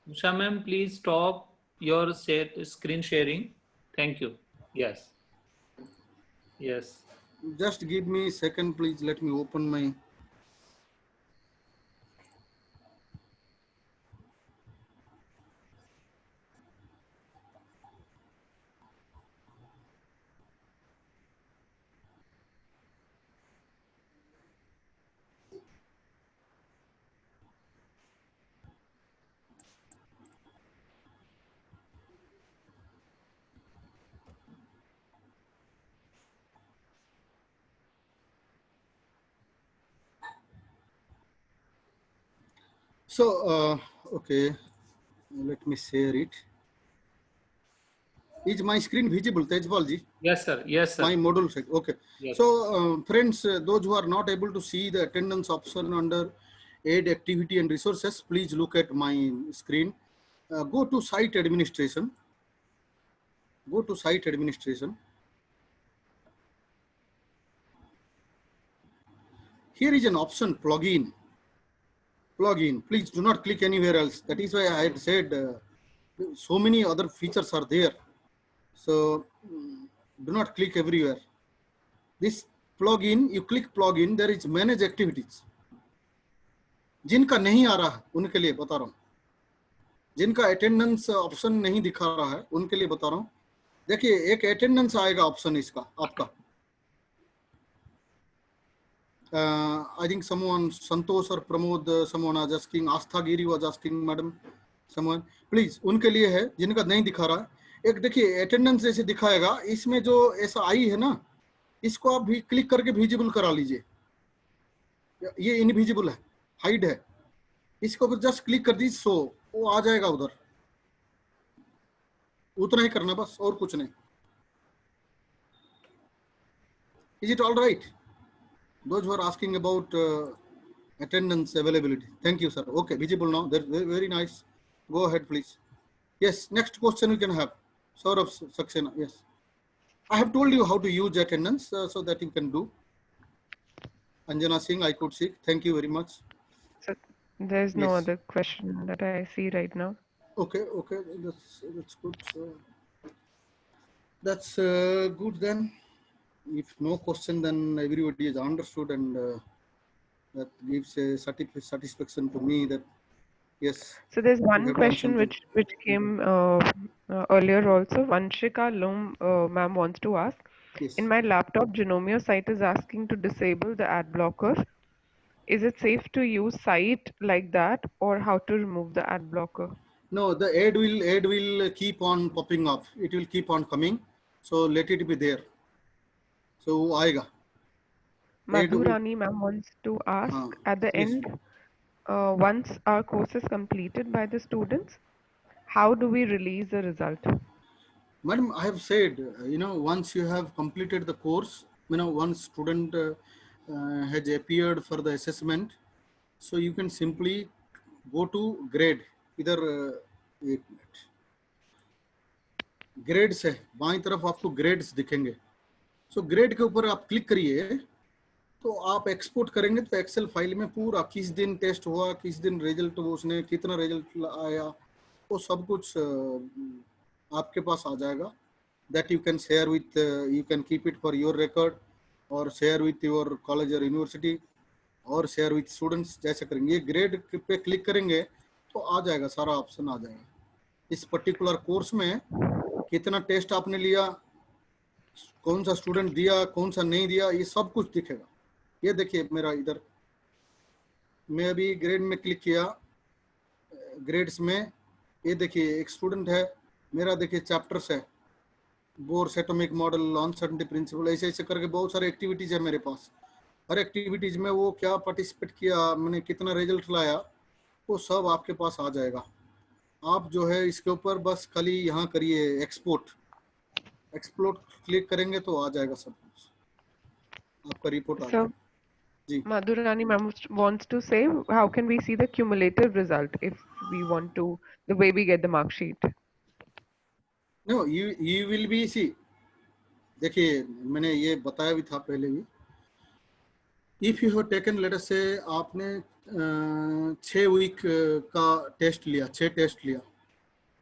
Usha ma'am, please stop your screen sharing. Thank you. Yes. Yes. Just give me a second, please. Let me open my. So, okay, let me share it. Is my screen visible, Tejpal ji? Yes, sir. Yes, sir. My module, okay. Yes. So, friends, those who are not able to see the attendance option under aid activity and resources, please look at my screen. Go to site administration. Go to site administration. Here is an option, plugin. Plugin. Please do not click anywhere else. That is why I had said so many other features are there. So do not click everywhere. This plugin, you click plugin, there is manage activities. जिनका नहीं आ रहा है उनके लिए बता रहा हूँ, जिनका अटेंडेंस ऑप्शन नहीं दिखा रहा है उनके लिए बता रहा हूँ. देखिए एक अटेंडेंस आएगा ऑप्शन इसका आपका. I think someone, Santosh or Pramod, someone was asking, Astha Giri was asking, madam, someone, please, उनके लिए है जिनका नहीं दिखा रहा है. एक देखिए अटेंडेंस ऐसे दिखाएगा, इसमें जो ऐसा आई है ना, इसको आप भी क्लिक करके विजिबल करा लीजिए. ये इनविजिबल है, हाइड है, इसको जस्ट क्लिक कर दीजिए, सो वो आ जाएगा उधर. उतना ही करना बस, और कुछ नहीं. Is it all right? Those who are asking about attendance availability. Thank you, sir. Okay, visible now. That's very, very nice. Go ahead, please. Yes, next question we can have. Saurabh Saxena. Yes. I have told you how to use attendance so that you can do. Anjana Singh, I could see. Thank you very much. So there's no Yes. other question that I see right now. Okay, okay, that's good. So that's good then. If no question, then everybody is understood, and that gives a satisfaction to me that yes. So there's we one have done question something. which came earlier also. Vanshika Lom ma'am wants to ask. Yes. In my laptop, Genomio site is asking to disable the ad blocker. Is it safe to use site like that, or how to remove the ad blocker? No, the ad will keep on popping up. It will keep on coming. So let it be there. So आएगा. Ad will- Madhurani ma'am wants to ask, हाँ, at the yes. end, once our course is completed by the students, how do we release the result? Madam, I have said, once you have completed the course, one student has appeared for the assessment, so you can simply go to grade. इधर एक minute, grades है, बाईं तरफ आपको grades दिखेंगे. सो grade के ऊपर आप क्लिक करिए, तो आप एक्सपोर्ट करेंगे तो एक्सेल फाइल में पूरा किस दिन टेस्ट हुआ, किस दिन रिजल्ट, उसने कितना रिजल्ट आया, वो सब कुछ आपके पास आ जाएगा. That you can share with, you can keep it for your record, or share with your college or university, और share with students. जैसे करेंगे, ये ग्रेड पे क्लिक करेंगे तो आ जाएगा, सारा ऑप्शन आ जाएगा. इस पर्टिकुलर कोर्स में कितना टेस्ट आपने लिया, कौन सा स्टूडेंट दिया, कौन सा नहीं दिया, ये सब कुछ दिखेगा. ये देखिए मेरा इधर, मैं अभी ग्रेड में क्लिक किया, ग्रेड्स में ये देखिए एक स्टूडेंट है मेरा, देखिए चैप्टर्स है, Bohr's atomic model, uncertainty principle, ऐसे ऐसे करके बहुत सारे एक्टिविटीज है मेरे पास. हर एक्टिविटीज में वो क्या पार्टिसिपेट किया, मैंने कितना रिजल्ट लाया, वो सब आपके पास आ जाएगा. आप जो है इसके ऊपर बस खाली यहाँ करिए एक्सपोर्ट क्लिक करेंगे तो आ जाएगा सब कुछ, आपका रिपोर्ट आ So जाएगा. जी. Madhurani ma'am wants to say, how can we see the cumulative result if we want to, the way we get the mark sheet? No, you will be, see, देखिए मैंने ये बताया भी था पहले भी. If you have taken, let us say, आपने 6 week का टेस्ट लिया, 6 टेस्ट लिया,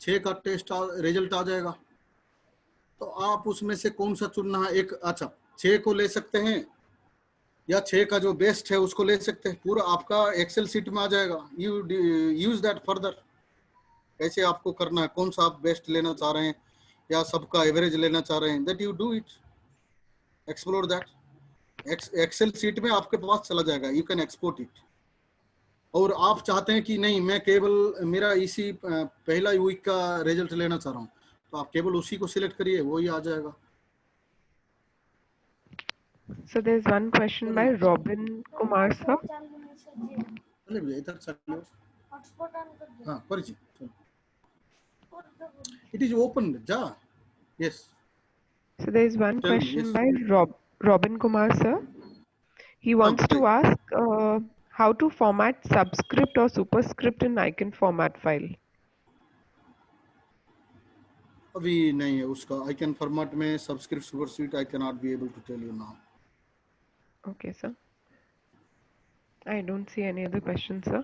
6 का टेस्ट रिजल्ट आ जाएगा. तो आप उसमें से कौन सा चुनना है, एक, अच्छा 6 को ले सकते हैं या 6 का जो बेस्ट है उसको ले सकते हैं. पूरा आपका एक्सेल सीट में आ जाएगा. You use that further. कैसे आपको करना है, कौन सा आप बेस्ट लेना चाह रहे हैं या सबका एवरेज लेना चाह रहे हैं, that you do it, explore that. Excel sheet में आपके पास चला जाएगा, यू कैन एक्सपोर्ट इट. और आप चाहते हैं कि नहीं, मैं केवल मेरा इसी पहला वीक का रिजल्ट लेना चाह रहा हूँ, तो आप केवल उसी को सिलेक्ट करिए, वही आ जाएगा. So there's one question by Robin Kumar sir. चले भैया इधर चलो. हाँ परिचय, इट इज ओपन, जा. Yes. So there's one question by Robin Kumar sir. He wants to ask, How to format subscript or superscript in icon format file? अभी नहीं है उसका आइकन फॉर्मेट में subscript superscript I can not be able to tell you now. Okay, sir. I don't see any other questions, sir.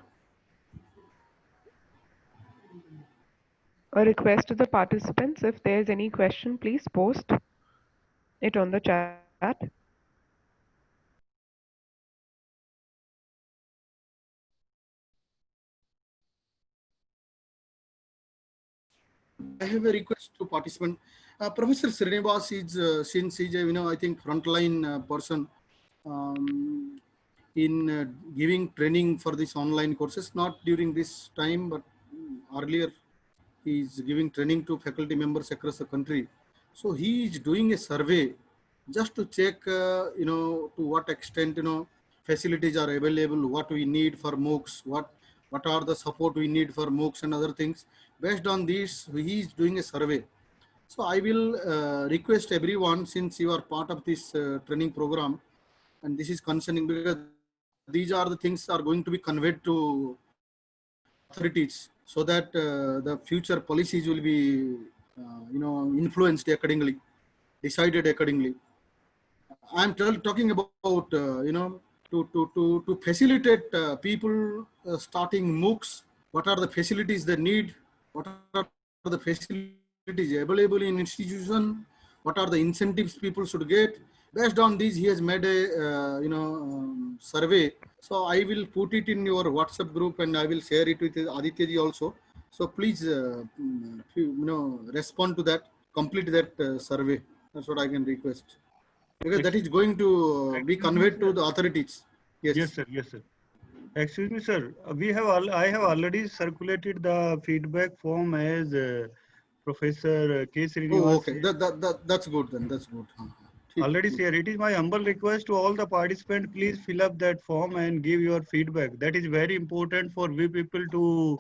A request to the participants, if there is any question, please post it on the chat. I have a request to participant. Professor Srinivas is since he's a, I think frontline person in giving training for this online courses, not during this time, but earlier he is giving training to faculty members across the country. So he is doing a survey just to check, to what extent, facilities are available, what we need for MOOCs, what are the support we need for MOOCs and other things. Based on this, he is doing a survey. So I will request everyone, since you are part of this training program, and this is concerning because these are the things are going to be conveyed to authorities so that the future policies will be, influenced accordingly, decided accordingly. I'm talking about, to facilitate people starting MOOCs. What are the facilities they need? What are the facilities available in institution? What are the incentives people should get? Based on these, he has made a, survey. So I will put it in your WhatsApp group and I will share it with Aditya ji also. So please, respond to that, complete that survey. That's what I can request. Because that is going to be conveyed to the authorities. Yes. Yes, sir. Yes, sir. Excuse me, sir. I have already circulated the feedback form as Professor K. Srinivas. Oh, okay. That's good then. That's good. Already sir, it is my humble request to all the participants, please fill up that form and give your feedback. That is very important for we people to,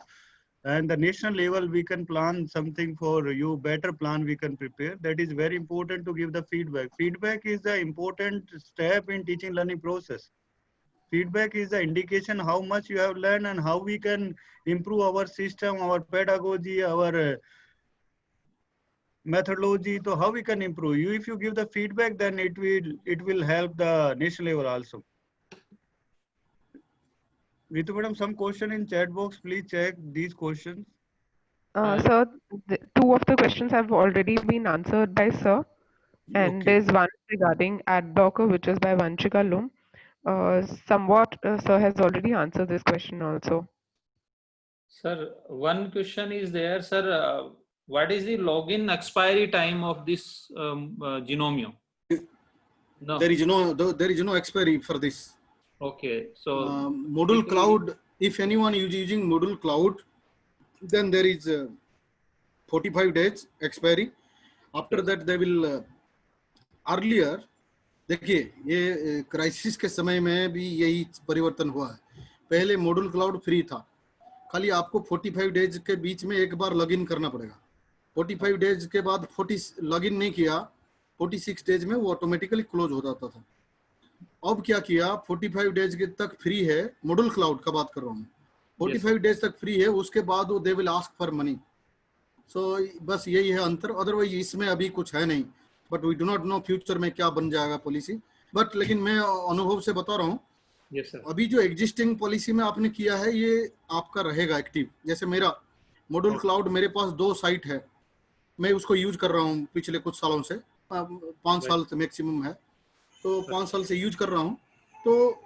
and the national level we can plan something for you, better plan we can prepare. That is very important to give the feedback. Feedback is the important step in teaching learning process. Feedback is the indication how much you have learned and how we can improve our system, our pedagogy, our methodology. So how we can improve you? If you give the feedback, then it will help the national level also. Ritu madam, some question in chat box. Please check these questions. Sir, two of the questions have already been answered by sir, and Okay. there's one regarding ad blocker, which is by Vanchika Lum. Somewhat, sir has already answered this question also. Sir, one question is there, sir. What is the login expiry time of this Genomium? No. There is no expiry for this. Okay, so Moodle Cloud. If anyone is using Moodle Cloud, then there is 45 days expiry. After that, they will earlier. देखिए ये crisis के समय में भी यही परिवर्तन हुआ है. पहले मॉड्यूल क्लाउड फ्री था, खाली आपको 45 डेज के बीच में एक बार लॉगिन करना पड़ेगा. 45 डेज के बाद 40 लॉगिन नहीं किया, 46 डेज में वो ऑटोमेटिकली क्लोज हो जाता था. अब क्या किया, 45 डेज के तक फ्री है. मॉड्यूल क्लाउड का बात कर रहा हूँ. 45 डेज तक फ्री है, उसके बाद वो they will ask for money. So बस यही है अंतर. अदरवाइज इसमें अभी कुछ है नहीं. But we do not know future में क्या बन जाएगा पॉलिसी. बट लेकिन मैं अनुभव से बता रहा हूँ, अभी जो एग्जिस्टिंग पॉलिसी में आपने किया है ये आपका रहेगा एक्टिव. जैसे मेरा मॉड्यूल क्लाउड, मेरे पास 2 साइट है, मैं उसको यूज कर रहा हूँ पिछले कुछ सालों से, 5 साल से मैक्सिमम है, तो 5 साल से यूज कर रहा हूँ, तो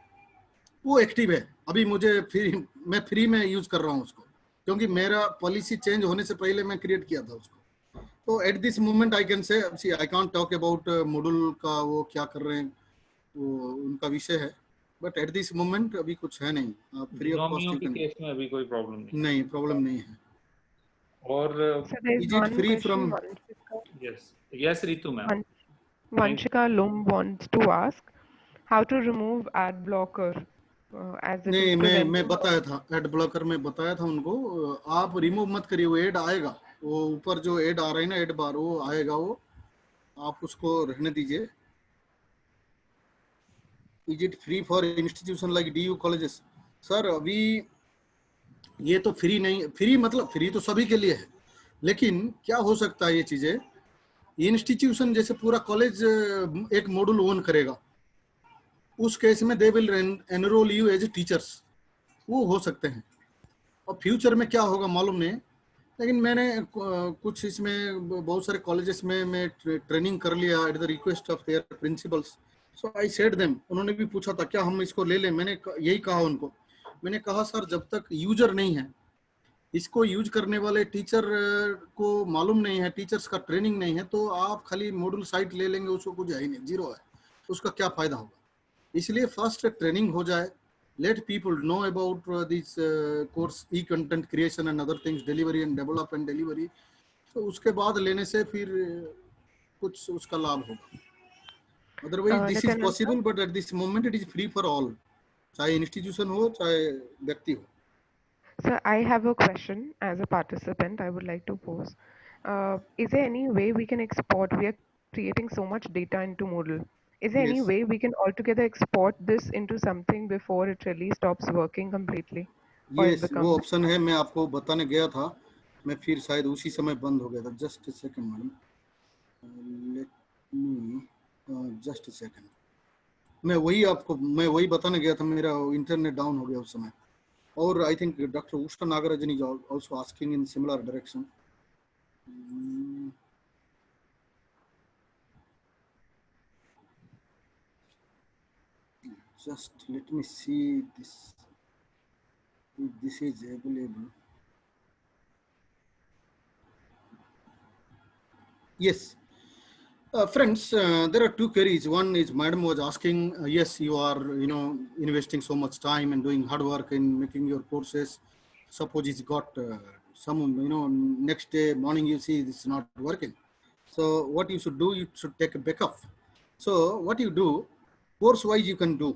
वो एक्टिव है. अभी मैं फ्री में यूज कर रहा हूँ उसको, क्योंकि मेरा पॉलिसी चेंज होने से पहले मैं क्रिएट किया था उसको. तो at this moment I can से, I can't talk about module का वो क्या कर रहे हैं, वो उनका विषय है. बट एट दिस मोमेंट अभी कुछ है नहीं. आप फ्री ऑफ कॉस्ट के केस में अभी कोई प्रॉब्लम नहीं, प्रॉब्लम नहीं है. और is it free from? yes Ritu ma'am. Vanchika Lum wants to ask how to remove ad blocker as it नहीं, is मैं preventing. बताया था, एड ब्लॉकर में बताया था उनको, आप रिमूव मत करिए, वो एड आएगा, वो ऊपर जो एड आ रहा है ना, एड बार, वो आएगा, वो आप उसको रहने दीजिए. Is it free for institution like DU colleges? Sir अभी ये तो फ्री नहीं, फ्री मतलब फ्री तो सभी के लिए है, लेकिन क्या हो सकता है ये चीजें, इंस्टीट्यूशन जैसे पूरा कॉलेज एक मॉड्यूल ओन करेगा, उस केस में they will enrol you as teachers, वो हो सकते हैं। और फ्यूचर में क्या होगा मालूम नहीं, लेकिन मैंने कुछ इसमें बहुत सारे कॉलेजेस में मैं ट्रेनिंग कर लिया at the request of their principles. So I said them, उन्होंने भी पूछा था क्या हम इसको ले लें, मैंने यही कहा उनको, मैंने कहा सर जब तक यूजर नहीं है, इसको यूज करने वाले टीचर को मालूम नहीं है, टीचर्स का ट्रेनिंग नहीं है, तो आप खाली मॉड्यूल साइट ले लेंगे, उसको कुछ है ही नहीं, जीरो है, उसका क्या फायदा होगा। इसलिए फर्स्ट ट्रेनिंग हो जाए, let people know about this course, e-content creation and other things, delivery and develop and delivery, तो उसके बाद लेने से फिर कुछ उसका लाभ होगा। Otherwise this is possible, but at this moment it is free for all, चाहे इंस्टीट्यूशन हो चाहे व्यक्ति हो। Sir, I have a question as a participant I would like to pose. Is there any way we can export? We are creating so much data into Moodle. Is there any Yes. way we can altogether export this into something before it really stops working completely? Or it Yes, वो becomes option है, मैं आपको बताने गया था, मैं फिर शायद उसी समय बंद हो गया था। Just a second madam, let me just a second, मैं वही बताने गया था, मेरा इंटरनेट डाउन हो गया उस समय। और I think doctor Usha Nagarajan is also asking in similar direction. Just let me see this, if this is available. Yes. Friends, there are two queries. One is madam was asking, yes, you are, investing so much time and doing hard work in making your courses. Suppose it's got some, next day morning you see this is not working. So what you should do, you should take a backup. So what you do, course wise you can do.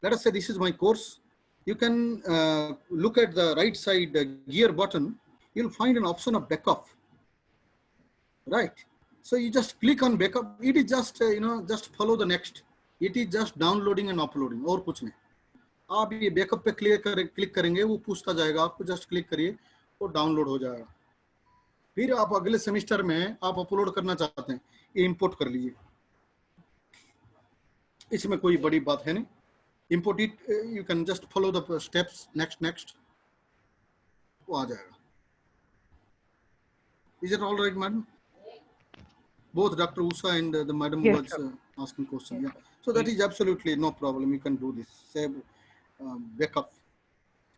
Let us say this is my course. You can look at the right side gear button. You'll find an option of backup, right? So you just click on backup. It is just just follow the next. It is just downloading and uploading, और कुछ नहीं। आप ये backup पे click करेंगे, वो पूछता जाएगा आपको, जस्ट क्लिक करिए, वो डाउनलोड हो जाएगा। फिर आप अगले सेमेस्टर में आप अपलोड करना चाहते हैं, ये इंपोर्ट कर लीजिए, इसमें कोई बड़ी बात है नहीं। Import it, you can just follow the steps, next, वो आ जाएगा। Is it all right, madam? Both Dr. Usha and the madam Yes, was sir. asking question. Yeah, so that is absolutely no problem. You can do this. Save backup.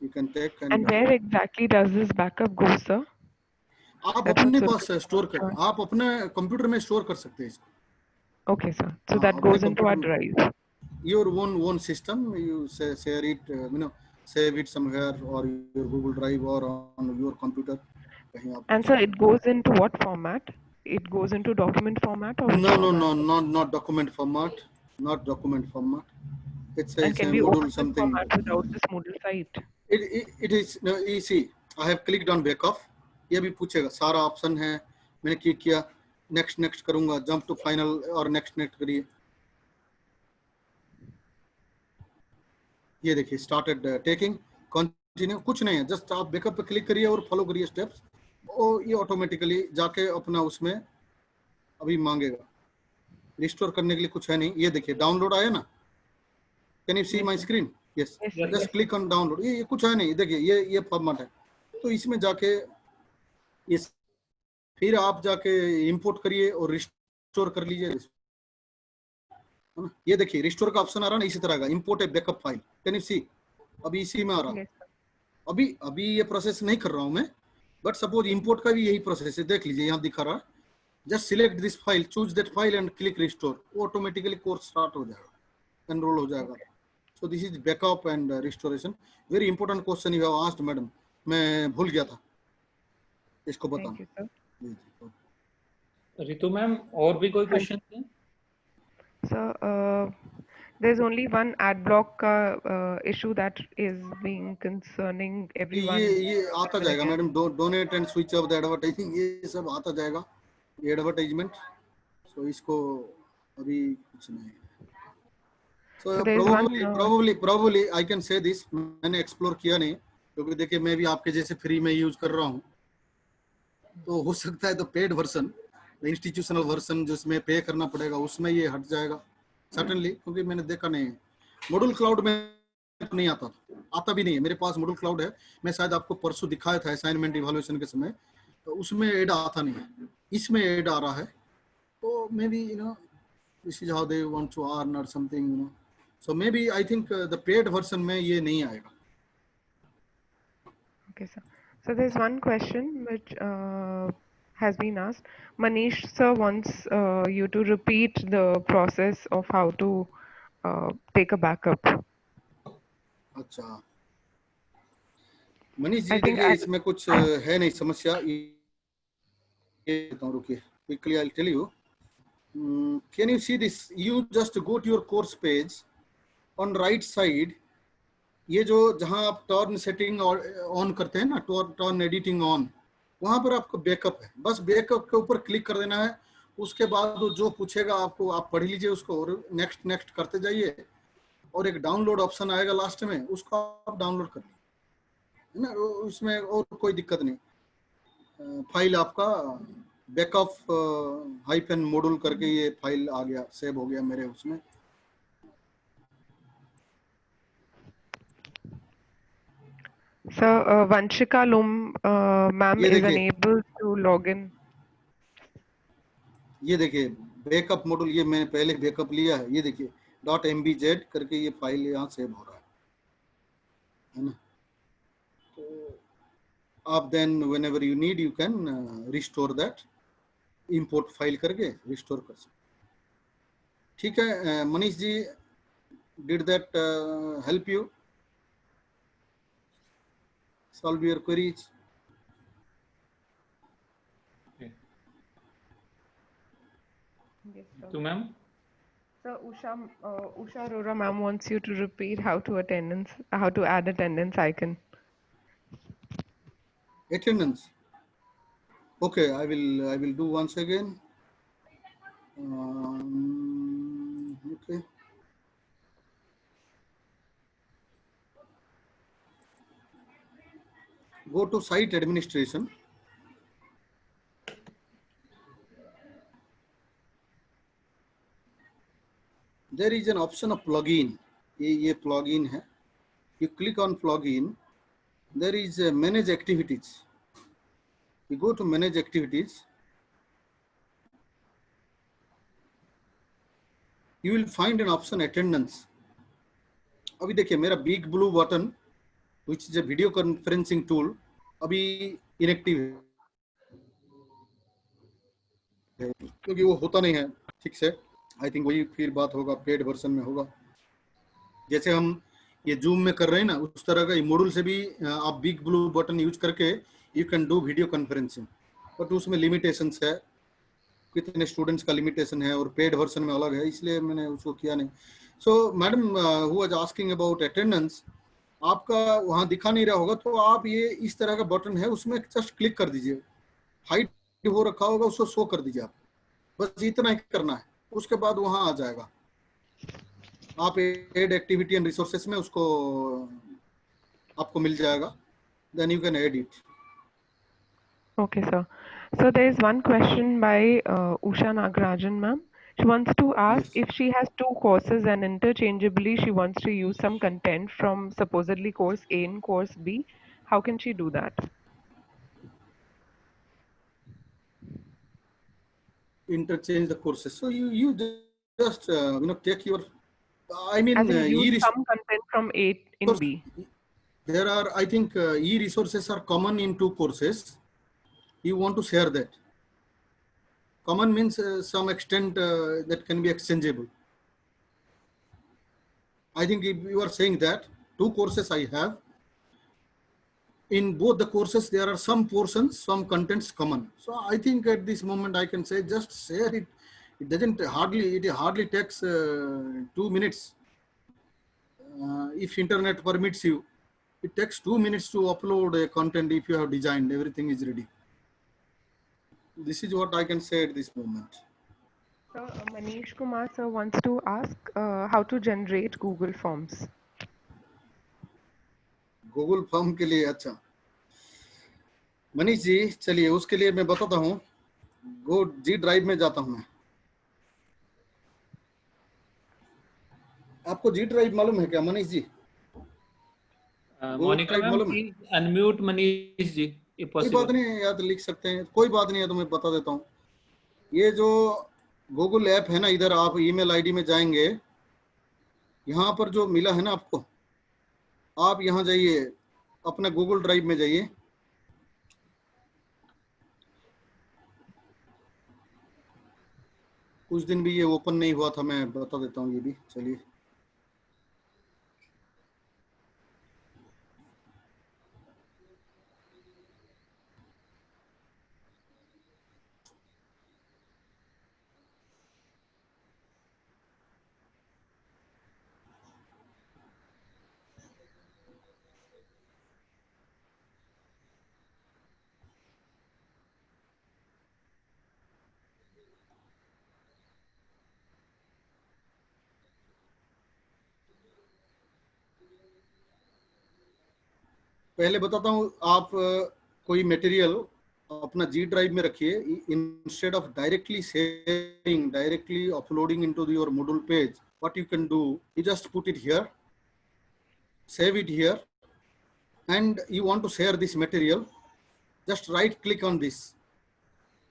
You can take And where exactly does this backup go, sir? आप That's अपने also पास store कर, आप अपने computer में store कर सकते हैं इसको। Okay, sir. So हाँ, that अपने goes into our कंप्यूटर में, drive. your own system, you share it, save it somewhere, or your Google Drive, or on your computer, कहीं आप। And sir, it goes into what format? It goes into document format or which No, format? not document format, not document format. It's And can a we module open this something. format without this Moodle site? It is no, you see, I have clicked on backup. ये भी पूछेगा, सारा option है, मैंने click किया, next करूंगा, jump to final और next करिए। ये देखिए स्टार्टेड टेकिंग, कंटिन्यू, कुछ नहीं है, जस्ट आप बैकअप पे क्लिक करिए और फॉलो करिए स्टेप्स, और ये ऑटोमेटिकली जाके अपना उसमें अभी मांगेगा। रिस्टोर करने के लिए कुछ है नहीं। ये देखिए डाउनलोड आया ना, can you see my screen? Yes, just click on download. ये कुछ है नहीं, देखिए ये फॉर्मेट है, तो इसमें जाके इस फिर आप जाके इंपोर्ट करिए और रिस्टोर कर लीजिए, है ना। ये देखिए रिस्टोर का ऑप्शन आ रहा है ना, इसी तरह का, import a backup file, can you see? अभी इसी में आ रहा है। अभी ये प्रोसेस नहीं कर रहा हूं मैं, बट सपोज इंपोर्ट का भी यही प्रोसेस है, देख लीजिए यहाँ दिखा रहा है, just select this file, choose that file and click restore, automatically course start हो जाएगा, एनरोल हो जाएगा। सो this is backup and restoration. Very important question you have asked madam, मैं भूल गया था इसको बताना। रितु मैम, और भी कोई क्वेश्चन है? Sir, there's only one ad block issue that is being concerning everyone. ये आता जाएगा madam, donate and switch off the advertising, ये सब आता जाएगा, ये एडवर्टाइजमेंट। सो इसको अभी कुछ नहीं, So So there is one. probably I can say this, मैंने एक्सप्लोर किया नहीं क्योंकि देखिए मैं भी आपके जैसे फ्री में यूज कर रहा हूँ, तो हो सकता है तो पेड वर्जन, इंस्टीट्यूशनल वर्जन जिसमें पे करना पड़ेगा उसमें ये हट जाएगा सर्टेनली, क्योंकि मैंने देखा नहीं है। मॉड्यूल क्लाउड में नहीं आता था, आता भी नहीं है मेरे पास। मॉड्यूल क्लाउड है, मैं शायद आपको परसों दिखाया था असाइनमेंट इवैल्यूएशन के समय, तो उसमें ऐड आता नहीं है, इसमें ऐड आ रहा है। तो maybe this is how they want to earn or something, so maybe I think the paid version में ये नहीं आएगा। Okay, sir. So there's one question which has been asked. Manish sir wants you to repeat the process of how to take a backup. अच्छा Manish ji, I think देखिए इसमें कुछ है नहीं समस्या, ये रुकिए quickly I will tell you. Can you see this, you just go to your course page on right side, ये जो जहां आप टर्न सेटिंग ऑन करते हैं ना, टर्न एडिटिंग ऑन, वहां पर आपको बैकअप है, बस बैकअप के ऊपर क्लिक कर देना है। उसके बाद वो जो पूछेगा आपको, आप पढ़ लीजिए उसको और नेक्स्ट नेक्स्ट करते जाइए, और एक डाउनलोड ऑप्शन आएगा लास्ट में, उसको आप डाउनलोड कर लीजिए, है ना, उसमें और कोई दिक्कत नहीं। फाइल आपका बैकअप हाइफन मॉड्यूल करके ये फाइल आ गया, सेव हो गया मेरे उसमें। Sir, Vanshika Lum ma'am ये is देखिए, unable to log in. ये देखिए बैकअप मॉड्यूल, ये मैंने पहले बैकअप लिया है, ये देखिए .mbz करके ये फाइल यहाँ सेव हो रहा है ना। तो आप then whenever you need you can restore that, import file करके रिस्टोर कर सकते। ठीक है Manish ji, did that help you solve your queries? Yes, sir. To ma'am. So Usha Arora ma'am wants you to repeat how to add attendance icon. Attendance. Okay, I will do once again. Okay. Go to site administration. There is an option of plugin. ये plugin है. You click on plugin. There is a manage activities. You go to manage activities. You will find an option attendance. अभी देखिए मेरा big blue button which is a video conferencing tool अभी inactive है क्योंकि वो होता नहीं है ठीक से। आई थिंक वही फिर बात होगा, पेड वर्जन में होगा। जैसे हम ये जूम में कर रहे हैं ना, उस तरह का मॉड्यूल से भी आप बिग ब्लू बटन यूज करके you can do video conferencing, but उसमें लिमिटेशंस है, कितने स्टूडेंट्स का लिमिटेशन है, और पेड वर्जन में अलग है, इसलिए मैंने उसको किया नहीं। सो madam who was asking about attendance, आपका वहाँ दिखा नहीं रहा होगा, तो आप ये इस तरह का बटन है उसमें जस्ट क्लिक कर दीजिए, हाइड हो रखा होगा उसको शो कर दीजिए, आप बस इतना ही करना है, उसके बाद वहाँ आ जाएगा। आप एड एक्टिविटी एंड रिसोर्सेस में उसको आपको मिल जाएगा, then you can add it. Okay, sir. So there is one question by Usha Nagarajan ma'am. She wants to ask Yes. if she has two courses and interchangeably she wants to use some content from supposedly course A and course B. How can she do that? Interchange the courses. So you just take your, I mean As in use e-resources. some content from A in B. There are, I think e-resources are common in two courses. You want to share that. Common means some extent that can be exchangeable. I think if you are saying that two courses I have, in both the courses there are some portions, some contents common. So I think at this moment I can say just share it. It hardly takes 2 minutes. If internet permits you, it takes 2 minutes to upload a content. If you have designed, everything is ready. This is what I can say at this moment. So, Manish Kumar sir wants to ask how to generate Google Forms. Google form के लिए, अच्छा मनीष जी, चलिए उसके लिए मैं बताता हूँ। गो G drive में जाता हूँ मैं। आपको जी ड्राइव मालूम है क्या Manish ji? Monica ma'am please unmute Manish ji if कोई possible. बात नहीं, याद लिख सकते हैं, कोई बात नहीं है, तो मैं बता देता हूँ। ये जो गूगल ऐप है ना, इधर आप ईमेल आईडी में जाएंगे, यहाँ पर जो मिला है ना आपको, आप यहाँ जाइए, अपना गूगल ड्राइव में जाइए। कुछ दिन भी ये ओपन नहीं हुआ था, मैं बता देता हूँ ये भी, चलिए। पहले बताता हूँ, आप कोई मटेरियल अपना जी ड्राइव में रखिए। Instead of directly uploading into your module page, what you can do, you just put it here, save it here, and you want to share this material, just right click on this.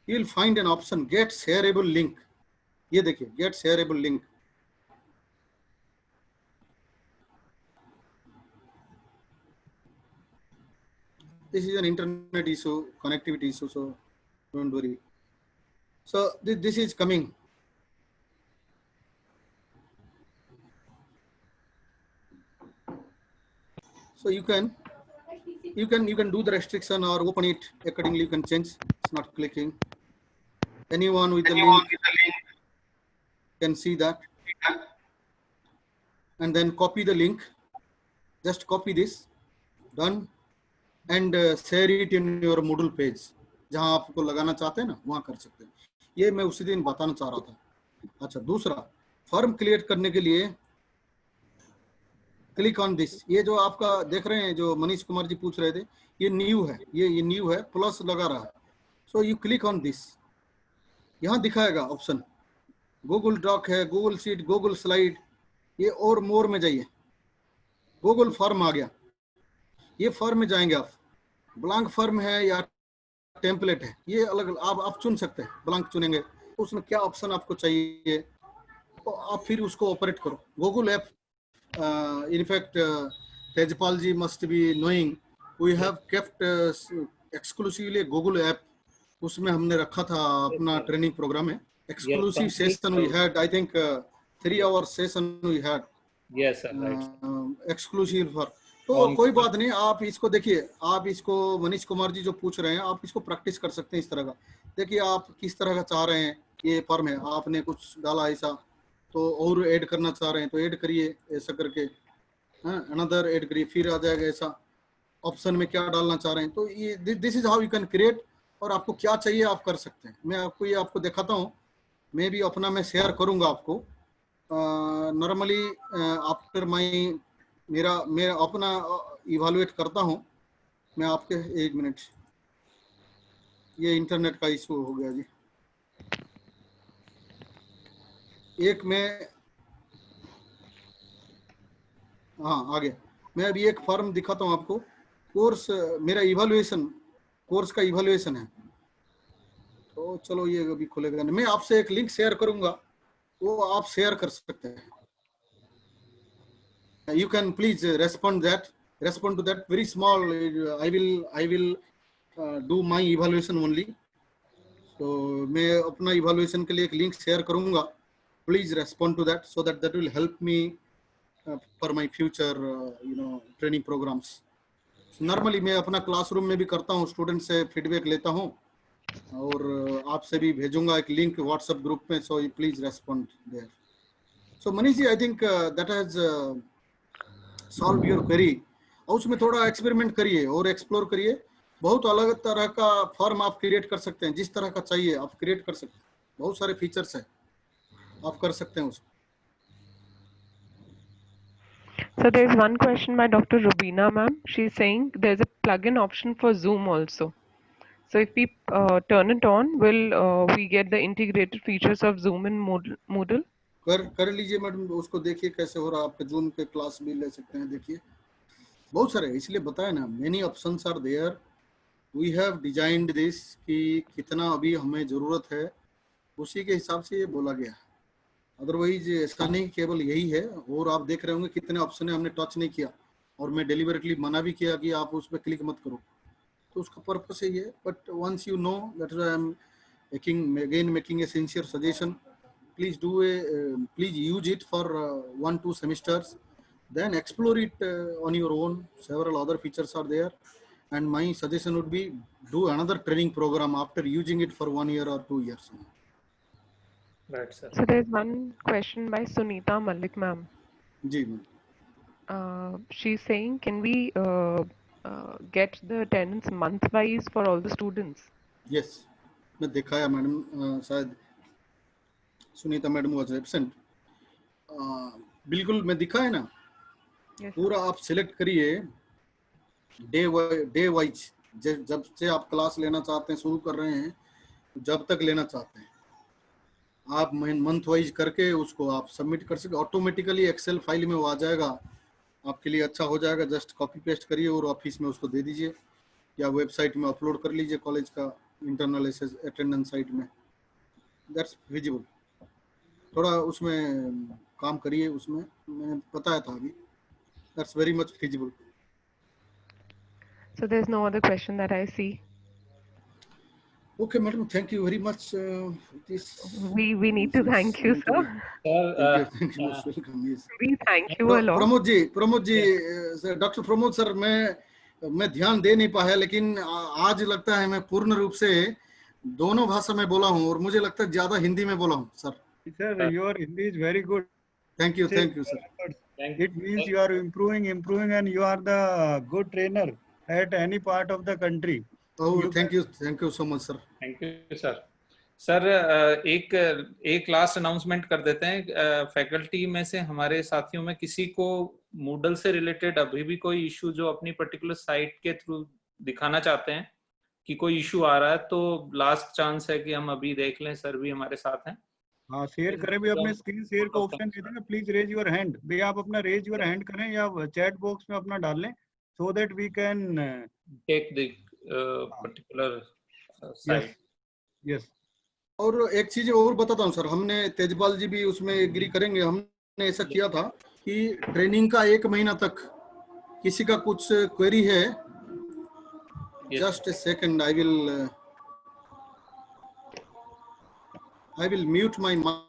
You will find an option, get shareable link. ये देखिए, get shareable link. This is an internet issue, connectivity issue, so don't worry. So this is coming. So you can do the restriction or open it accordingly. You can change. It's not clicking. Anyone with the link can see that, and then copy the link. Just copy this, done, and share it in your Moodle page. जहाँ आपको लगाना चाहते हैं ना, वहाँ कर सकते हैं। ये मैं उसी दिन बताना चाह रहा था। अच्छा, दूसरा, फॉर्म क्रिएट करने के लिए क्लिक ऑन दिस। ये जो आपका देख रहे हैं, जो मनीष कुमार जी पूछ रहे थे, ये न्यू है, ये न्यू है, प्लस लगा रहा है। So you click on this, यहाँ दिखाएगा ऑप्शन, गूगल डॉक है, गूगल शीट, गूगल स्लाइड, ये और मोर में जाइए, गूगल फॉर्म आ गया। ये फॉर्म में जाएंगे आप, ब्लैंक फॉर्म है या टेम्पलेट है, ये अलग आप चुन सकते हैं। ब्लैंक चुनेंगे तो उसमें क्या ऑप्शन आपको चाहिए, तो आप फिर उसको ऑपरेट करो। Google app, in fact, Tejpal ji must be knowing, we have kept exclusively Google app. उसमें हमने रखा था अपना ट्रेनिंग प्रोग्राम में, exclusive session we had, I think 3 hour session we had, yes sir, right, exclusive for. तो कोई बात नहीं, आप इसको देखिए, आप इसको मनीष कुमार जी जो पूछ रहे हैं, आप इसको प्रैक्टिस कर सकते हैं इस तरह का। देखिए आप किस तरह का चाह रहे हैं, ये फॉर्म है, आपने कुछ डाला ऐसा, तो और ऐड करना चाह रहे हैं तो ऐड करिए, ऐसा करके अनदर ऐड करिए, फिर आ जाएगा ऐसा ऑप्शन में क्या डालना चाह रहे हैं। तो ये this is how you can create, और आपको क्या चाहिए आप कर सकते हैं। मैं आपको ये आपको दिखाता हूँ, मैं भी अपना मैं शेयर करूँगा आपको। नॉर्मली आफ्टर माई मैं अपना इवेलुएट करता हूँ मैं आपके। 1 मिनट, ये इंटरनेट का इशू हो गया जी। एक मैं, हाँ आ गया। मैं अभी एक फॉर्म दिखाता हूँ आपको, कोर्स मेरा इवैल्यूएशन, कोर्स का इवैल्यूएशन है। तो चलो ये अभी खुलेगा नहीं, मैं आपसे एक लिंक शेयर करूंगा, वो आप शेयर कर सकते हैं। You can please respond to that very small, I will do my evaluation only. तो मैं अपना इवैल्यूएशन के लिए एक लिंक शेयर करूंगा, please respond to that, so that will help me for my future training programs. Normally मैं अपना classroom में भी करता हूँ, स्टूडेंट से फीडबैक लेता हूँ, और आपसे भी भेजूंगा एक लिंक व्हाट्सएप ग्रुप में, so please respond there. So Manish ji, I think that has solve your query. और उसमें थोड़ा एक्सपेरिमेंट करिए और एक्सप्लोर करिए, बहुत अलग तरह का फॉर्म आप क्रिएट कर सकते हैं, जिस तरह का चाहिए आप क्रिएट कर सकते हैं। बहुत सारे फीचर्स है, आप कर सकते हैं उसको। So there's one question by Dr. Rubina ma'am. She's saying there's a plugin option for Zoom also. So if we turn it on, will we get the integrated features of Zoom in Moodle? कर लीजिए madam, उसको देखिए कैसे हो रहा है। आपके zoom पे क्लास भी ले सकते हैं, देखिए बहुत सारे, इसलिए बताया ना, many options are there. We have designed this कि कितना अभी हमें जरूरत है, उसी के हिसाब से ये बोला गया है। अदरवाइज ऐसा नहीं केवल यही है, और आप देख रहे होंगे कितने ऑप्शन है हमने टच नहीं किया, और मैं डिलीवरेटली मना भी किया कि आप उस पर क्लिक मत करो, तो उसका पर्पस यही है। But once you know, that is I am making a sincere suggestion, please do a please use it for 1-2 semesters, then explore it on your own. Several other features are there, and my suggestion would be do another training program after using it for 1 year or 2 years. Right, sir. So there's one question by Sunita Malik ma'am. जी She's saying, can we get the attendance month wise for all the students? Yes, मैं दिखाया madam, शायद Sunita madam was absent. बिल्कुल मैं दिखाया ना, Yes. पूरा आप सिलेक्ट करिए डे वाइज, जब से आप क्लास लेना चाहते हैं, शुरू कर रहे हैं, जब तक लेना चाहते हैं, आप मंथ वाइज करके उसको आप सबमिट कर सकते। ऑटोमेटिकली एक्सेल फाइल में वो आ जाएगा, आपके लिए अच्छा हो जाएगा। जस्ट कॉपी पेस्ट करिए और ऑफिस में उसको दे दीजिए, या वेबसाइट में अपलोड कर लीजिए कॉलेज का इंटरनल अटेंडेंस साइट में। That's visible. थोड़ा उसमें काम करिए, उसमें मैं बताया था अभी। That's very much feasible. So there's no other question that I see. Okay, madam, thank you very much. This We need to thank you, sir. Sir, thank you, most welcome. Yes. We thank you a lot. Pramod ji, doctor Pramod sir, मैं ध्यान दे नहीं पाया, लेकिन आज लगता है मैं पूर्ण रूप से दोनों भाषा में बोला हूँ, और मुझे लगता है ज्यादा हिंदी में बोला हूँ sir. Sir, your Hindi is very good. Thank you sir. It means you are improving, and you are the good trainer at any part of the country. Oh thank you so much sir. Thank you sir. Sir एक last announcement कर देते हैं। Faculty में से हमारे साथियों में किसी को मूडल से रिलेटेड अभी भी कोई इशू जो अपनी पर्टिकुलर साइट के थ्रू दिखाना चाहते हैं कि कोई इशू आ रहा है, तो लास्ट चांस है कि हम अभी देख लें। सर भी हमारे साथ हैं। हाँ, शेयर करें भी, अपने स्क्रीन शेयर का ऑप्शन देते हैं ना, प्लीज रेज योर हैंड। भैया आप अपना रेज योर हैंड करें या चैट बॉक्स में अपना डाल लें, so that we can take the particular site. Yes. और एक चीज और बताता हूँ सर, हमने तेजपाल जी भी उसमें एग्री करेंगे, हमने ऐसा किया था कि ट्रेनिंग का 1 महीना तक किसी का कुछ क्वेरी है, just a second, I will mute my mic.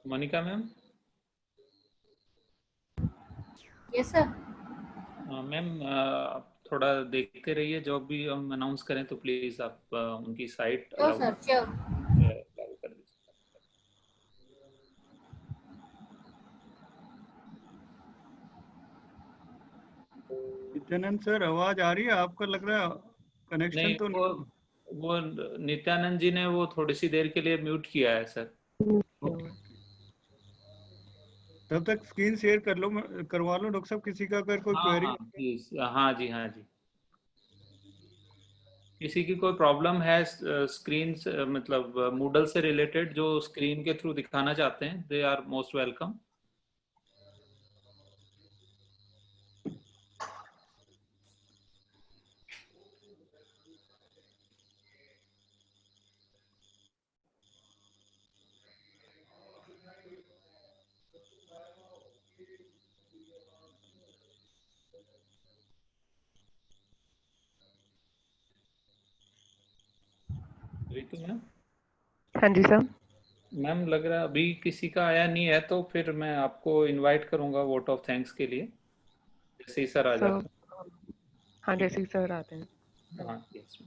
Monika ma'am. Yes sir. Ma'am थोड़ा देखते रहिए, जब भी हम अनाउंस करें तो प्लीज आप उनकी साइट श्योर सर, श्योर। कर दीजिए। नित्यानंद सर, आवाज आ रही है? आपका लग रहा है कनेक्शन नहीं, तो वो नित्यानंद जी ने वो थोड़ी सी देर के लिए म्यूट किया है सर। तब तक स्क्रीन शेयर करवा लो डॉक्टर साहब, किसी का अगर कोई क्वेरी। हाँ जी। किसी की कोई प्रॉब्लम है स्क्रीन मतलब मूडल से रिलेटेड, जो स्क्रीन के थ्रू दिखाना चाहते हैं, they are most welcome. Ritu ma'am, हाँ जी सर। मैम लग रहा है अभी किसी का आया नहीं है, तो फिर मैं आपको इनवाइट करूंगा वोट ऑफ थैंक्स के लिए, जैसे ही सर आ सर जाते हाँ, जैसे ही सर आते हैं। हैं। हाँ यस।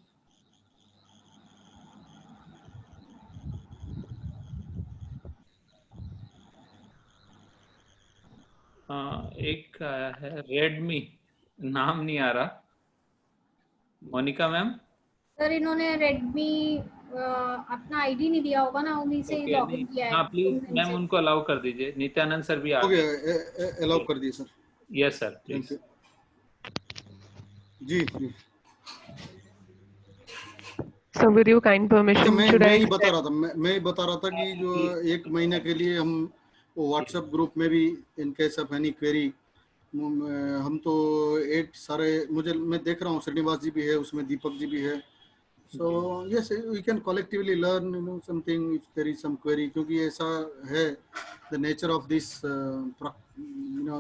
हाँ एक आया है रेडमी, नाम नहीं आ रहा। मोनिका मैम। सर इन्होंने रेडमी अपना आईडी नहीं दिया होगा ना, उन्हीं से ही ओके नहीं, लॉगिन किया है हाँ प्लीज उनमें मैम से। उनको अलाउ कर दीजिए। नित्यानंद सर भी आ ओके, गए। अलाउ कर दिए sir. Yes sir thank please. You. जी जी। So with your kind अच्छा, permission, should मैं I ही बता send? रहा था, मैं बता रहा था कि जो एक महीने के लिए हम वो व्हाट्सएप ग्रुप में भी in case of any query, हम तो 8 सारे, मुझे मैं देख रहा हूँ श्रीनिवास जी भी है उसमें, दीपक जी भी है। So yes, we can collectively learn something if there is some query, क्योंकि ऐसा है the nature of this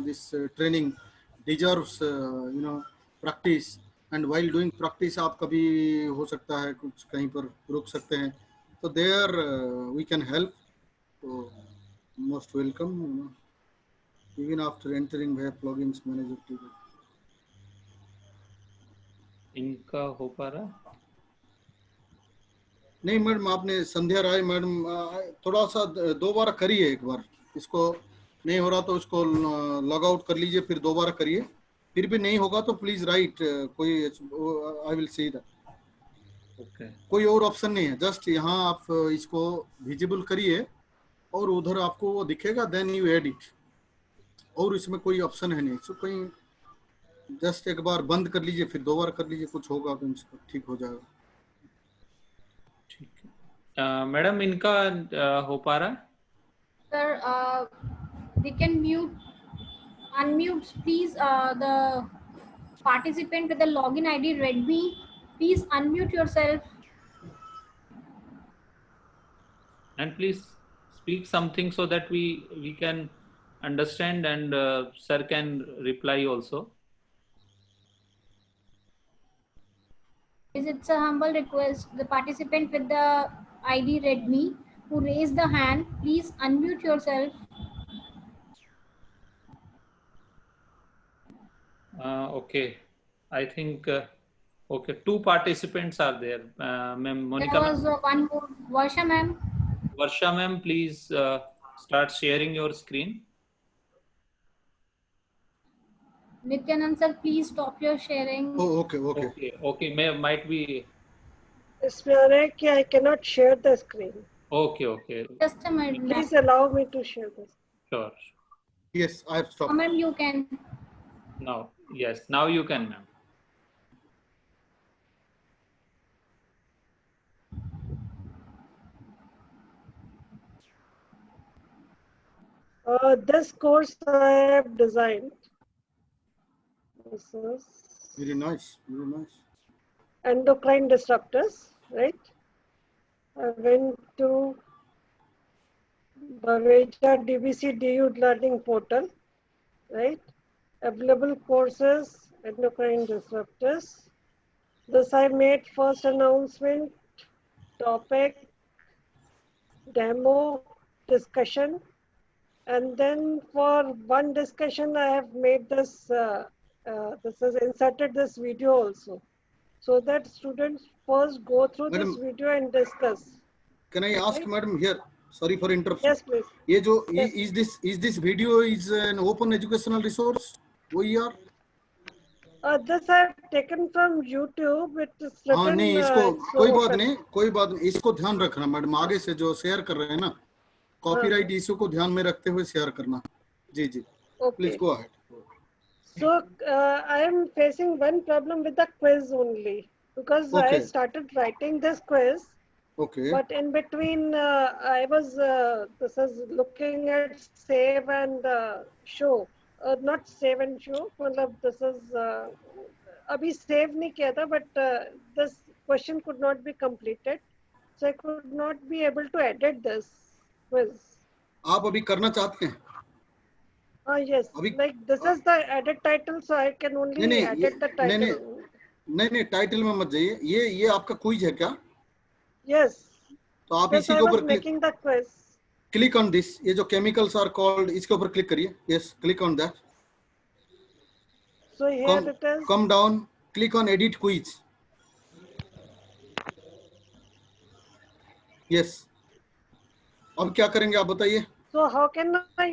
this training deserves practice, and while doing practice आप कभी हो सकता है कुछ कहीं पर रुक सकते हैं, तो देयर वी कैन हेल्प। तो most welcome, even after entering web plugins manager tool. इनका हो पा रहा? नहीं मैडम, आपने संध्या राय मैडम थोड़ा सा 2 बार करिए, एक बार इसको नहीं हो रहा तो उसको लॉग आउट कर लीजिए, फिर 2 बार करिए, फिर भी नहीं होगा तो प्लीज राइट कोई, I will see that. Okay कोई और ऑप्शन नहीं है, जस्ट यहाँ आप इसको विजिबल करिए और उधर आपको वो दिखेगा, देन यू एड इट, और इसमें कोई ऑप्शन है नहीं। सो कहीं जस्ट एक बार बंद कर लीजिए, फिर 2 बार कर लीजिए, कुछ होगा तो ठीक हो जाएगा। ठीक है। मैडम इनका हो पा रहा है? Sir, they can unmute, please. The participant with the login ID Redmi, please unmute yourself. And please speak something so that we can understand, and sir can reply also. It's a humble request. The participant with the ID Redmi who raised the hand, please unmute yourself. Okay, I think okay, 2 participants are there. Ma'am Monica There ma'am. was one more. Varsha ma'am. Varsha ma'am, please start sharing your screen. Nityanand sir, please stop your sharing. Oh, okay, okay. Okay, might be. I cannot share the screen. Okay. Just a minute. Please allow me to share this. Sure. Yes, I have stopped. Ma'am, you can. Now, yes, now you can, ma'am. This course I have designed. This is Very nice, very nice. endocrine disruptors, right? I went to Baveja DBC DU learning portal, right? Available courses, endocrine disruptors. This I made first announcement, topic, demo, discussion. And then for one discussion, I have made this, this is inserted this video also, so that students first go through Madam, this video and discuss. Can I ask, Right? madam, here? Sorry for interruption. Yes, please. ये जो Yes. is this video is an open educational resource? OER? This I have taken from YouTube. It is हाँ written. नहीं, इसको it's कोई बात open. नहीं, कोई बात नहीं, इसको ध्यान रखना मैडम, आगे से जो शेयर कर रहे हैं ना, कॉपीराइट इशू को ध्यान में रखते हुए शेयर करना। जी जी, please Okay. Go ahead. So I am facing one problem with the quiz only, because I Okay. started writing this quiz. Okay. But in between, I was this is looking at save and show. Not save and show. मतलब this is अभी save नहीं किया था, but this question could not be completed, so I could not be able to edit this quiz. आप अभी करना चाहते हैं? Yes. अभी Like this is the edit title, so I can only नहीं edit the title. नहीं title में मत जाइए, ये आपका क्विज है क्या? Yes. तो आप Yes, इसी I के was ऊपर making the quiz. Click on this, ये जो केमिकल्स आर कॉल्ड, इसके ऊपर क्लिक करिए. Yes, click on that. So here it is. Come down, click on edit quiz. Yes, अब क्या करेंगे आप बताइए. So how can I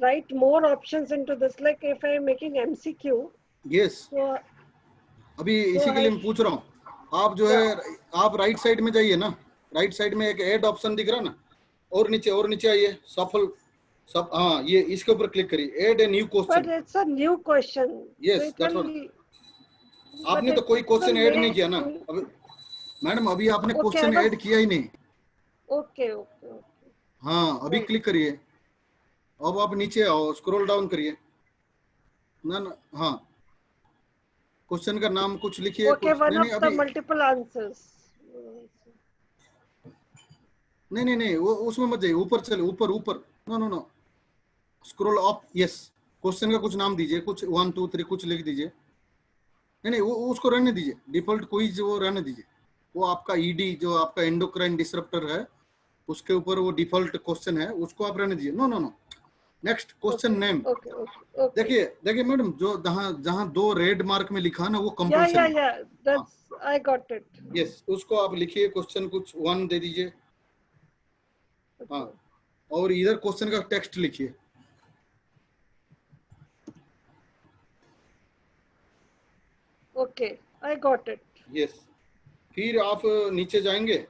write more options into this? Like if I am making MCQ. Yes, So अभी इसी के लिए मैं पूछ रहा हूँ. आप जो है, आप राइट साइड में जाइए ना, राइट साइड में एक ऐड ऑप्शन दिख रहा है ना, और नीचे आइए, सफल सब, हाँ, ये इसके ऊपर क्लिक करिए, add a new but question. it's a new question. Yes, So it that's will. आपने but तो कोई it क्वेश्चन will ऐड नहीं make किया ना me- अभी, मैडम अभी आपने Okay, question I was- add किया ही नहीं. Okay, okay. हाँ, अभी Right. क्लिक करिए. अब आप नीचे आओ, स्क्रॉल डाउन करिए ना, हाँ, क्वेश्चन का नाम कुछ लिखिए. Okay, one नहीं, of the अभी multiple answers. नहीं, वो उसमें मत जाइए, ऊपर चले, ऊपर. No, scroll up. Yes, question का कुछ नाम दीजिए, कुछ 1 2 3 कुछ लिख दीजिए. नहीं, वो उसको रहने दीजिए, डिफॉल्ट क्विज वो रहने दीजिए. वो आपका ईडी जो आपका एंडोक्राइन डिसरप्टर है, उसके ऊपर वो डिफॉल्ट क्वेश्चन है, उसको आप रहने दीजिए. No. Next question name. Okay. देखिए मैडम, जो जहाँ 2 रेड मार्क में लिखा है ना, वो Yeah. Compulsory. That's I got it. Yes, उसको आप लिखिए, क्वेश्चन कुछ 1 दे दीजिए. हाँ, और इधर क्वेश्चन का टेक्स्ट लिखिए. Okay, I got it. Yes, फिर आप नीचे जाएंगे,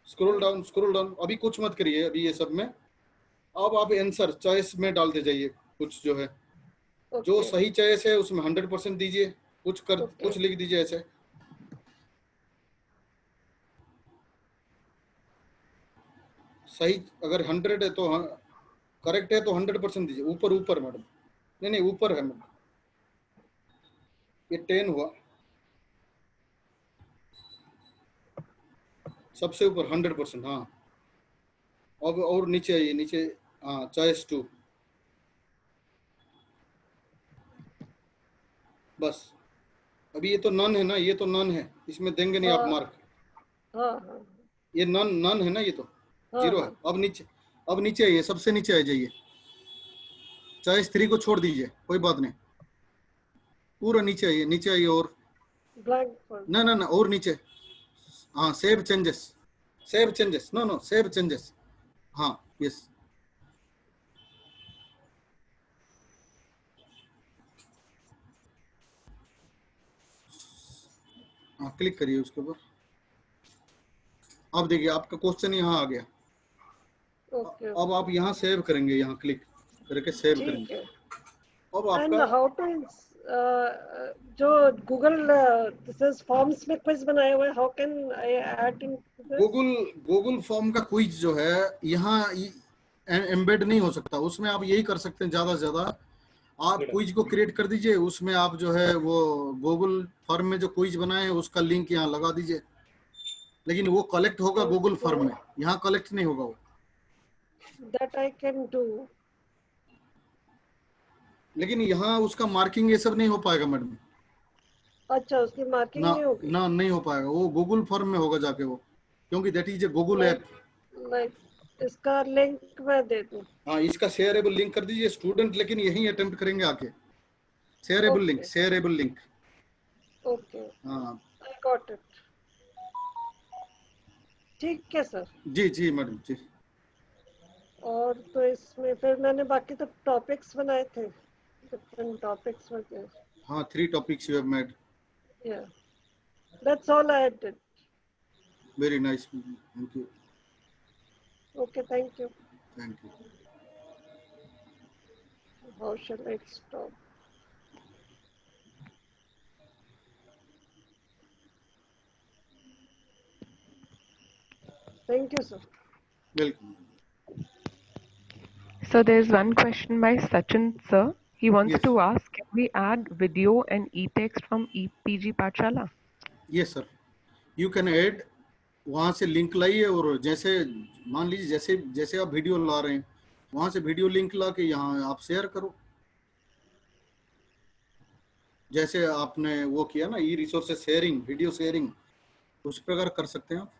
स्क्रॉल डाउन. अभी कुछ मत करिए अभी ये सब में. अब आप आंसर चॉइस में डालते जाइए, कुछ जो है, जो Okay. सही चॉइस है उसमें 100% दीजिए. Okay. कुछ लिख दीजिए ऐसे. सही अगर 100 है तो करेक्ट है तो 100% दीजिए. ऊपर मैडम, नहीं ऊपर है मैडम, ये 10 हुआ, सबसे ऊपर 100%. हाँ, अब और नीचे आइए, नीचे. हाँ, चॉइस 2. बस, अभी ये तो नन है ना, ये तो नन है, इसमें देंगे नहीं आप मार्क. हाँ. ये नन है ना, ये तो हाँ, 0 है. अब नीचे आइए, सबसे नीचे आ जाइए. चॉइस 3 को छोड़ दीजिए, कोई बात नहीं. पूरा नीचे आइए और Blank. ना और नीचे. हाँ, save changes. No, save changes. हाँ, यस. हाँ, क्लिक करिए उसके ऊपर. अब देखिए आपका क्वेश्चन यहाँ आ गया. Okay. अब आप यहाँ सेव करेंगे, यहाँ क्लिक करके सेव ठीक करेंगे. है. अब And आपका how to जो Google this is forms में quiz बनाए हुए, how can I add in this? Google form का क्विज जो है यहाँ एम्बेड नहीं हो सकता. उसमें आप यही कर सकते हैं, ज्यादा से ज्यादा आप क्विज को क्रिएट कर दीजिए, उसमें आप जो है वो गूगल फॉर्म में जो क्विज बनाए हैं उसका लिंक यहाँ लगा दीजिए. लेकिन वो कलेक्ट होगा गूगल फॉर्म में, यहाँ कलेक्ट नहीं होगा वो. That I can do. लेकिन यहाँ उसका मार्किंग ये सब नहीं हो पाएगा मैडम. अच्छा, उसकी मार्किंग नहीं होगी. ना नहीं हो पाएगा, वो गूगल फॉर्म में होगा जाके वो, क्योंकि that is a Google app. Like इसका लिंक मैं दे दूं. हाँ, इसका शेयरेबल लिंक कर दीजिए. स्टूडेंट लेकिन यही अटेम्प्ट करेंगे आके. Shareable link. Okay. हाँ, I got it. ठीक है सर. जी मैडम जी. और तो इसमें फिर मैंने बाकी तो टॉपिक्स बनाए थे, डिफरेंट टॉपिक्स वगैरह. हाँ, 3 topics you have made. Yeah. That's all I did. Very nice. Thank you. Okay, thank you. Thank you. How shall I stop? Thank you, sir. Welcome. So there's one question by Sachin sir. He wants Yes. to ask, can we add video and e-text from EPG Pathshala? Yes sir. You can add. वहाँ से link लाइए, और जैसे मान लीजिए जैसे आप video ला रहे हैं, वहाँ से वीडियो लिंक ला के यहाँ आप शेयर करो. जैसे आपने वो किया ना, ई रिसोर्सेज शेयरिंग, वीडियो शेयरिंग, उस प्रकार कर सकते हैं आप.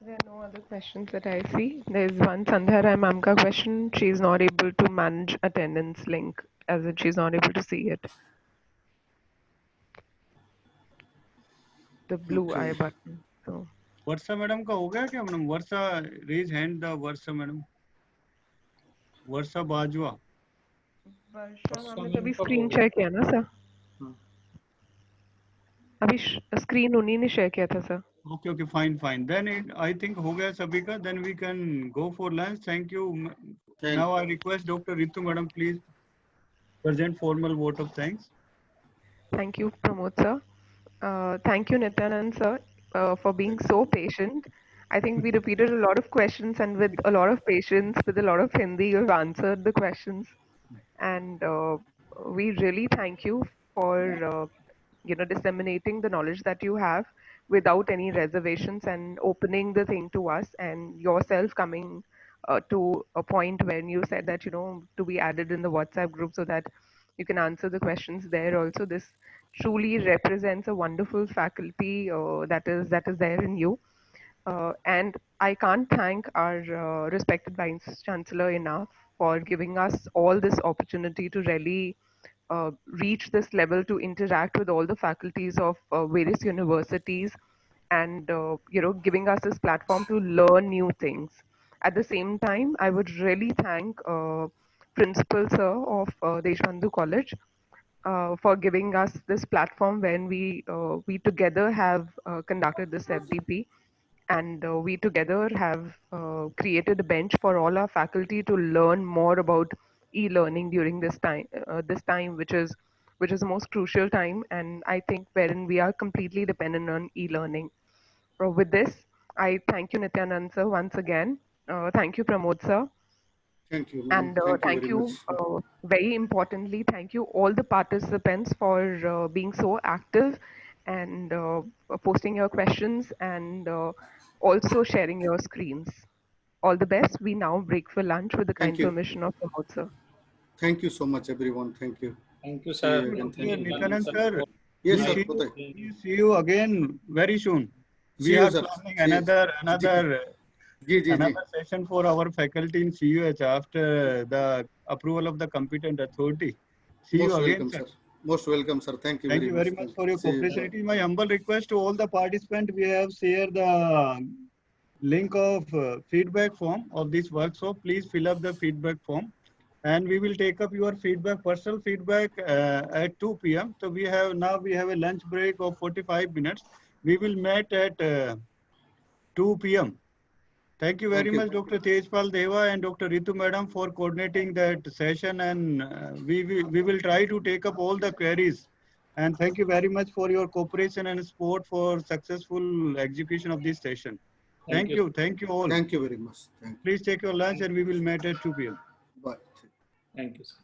There are no other questions that I see. There's one Sandhya Rai ma'am ka question. She's not able to manage attendance link, as in she's not able to see it. The blue Okay. eye button. So Varsha madam का हो गया क्या madam? Varsha raise hand the Varsha madam, Varsha Bajwa. Varsha ma'am ने ma'am तभी कब screen होगी? Share किया ना सर? हाँ. अभी स्क्रीन उन्हीं ने शेयर किया था sir. Okay, okay, fine. Then I think हो गया सभी का. Then we can go for lunch. Thank you. Now I request Dr. Ritu madam, please present formal vote of thanks. Thank you, Pramod sir. Thank you, Nityanand sir, for being so patient. I think we repeated a lot of questions, and with a lot of patience, with a lot of Hindi, you've answered the questions. And we really thank you for disseminating the knowledge that you have without any reservations and opening the thing to us, and yourself coming to a point when you said that to be added in the WhatsApp group so that you can answer the questions there also. This truly represents a wonderful faculty that is there in you. And I can't thank our respected Vice Chancellor enough for giving us all this opportunity to really reach this level, to interact with all the faculties of various universities, and giving us this platform to learn new things. At the same time, I would really thank Principal Sir of Deshbandhu College for giving us this platform when we together have conducted this FDP, and we together have created a bench for all our faculty to learn more about e-learning during this time, which is the most crucial time, and I think wherein we are completely dependent on e-learning. With this, I thank you, Nityanand sir, once again. Thank you, Pramod sir. Thank you, madam. And Thank you thank very you, much. very importantly, thank you all the participants for being so active and posting your questions and also sharing your screens. All the best. We now break for lunch with the Thank kind you. permission of Pramod sir. Thank you so much, everyone. Thank you. Thank you, See sir. you again. Thank you. Nityanand sir, Yes, we sir. see बताइए. we see you again very soon. See We you, are sir. planning See you. another ji. session for our faculty in CUH after the approval of the competent authority. See you Most again, welcome, sir. sir. Most welcome, sir. Thank you Thank very you much. very much Thank for you. your See you. cooperation. It is my humble request to all the participants. We have shared the link of feedback form of this workshop. Please fill up the feedback form, and we will take up your feedback, personal feedback at 2 p.m. So we have a lunch break of 45 minutes. We will meet at 2 p.m. Thank you very much, Dr. Tejpal Deva and Dr. Ritu Madam, for coordinating that session, and we will try to take up all the queries. And thank you very much for your cooperation and support for successful execution of this session. Thank you all. Thank you very much. Thank you. Please take your lunch, and we will meet at 2 p.m. Bye. Thank you, sir.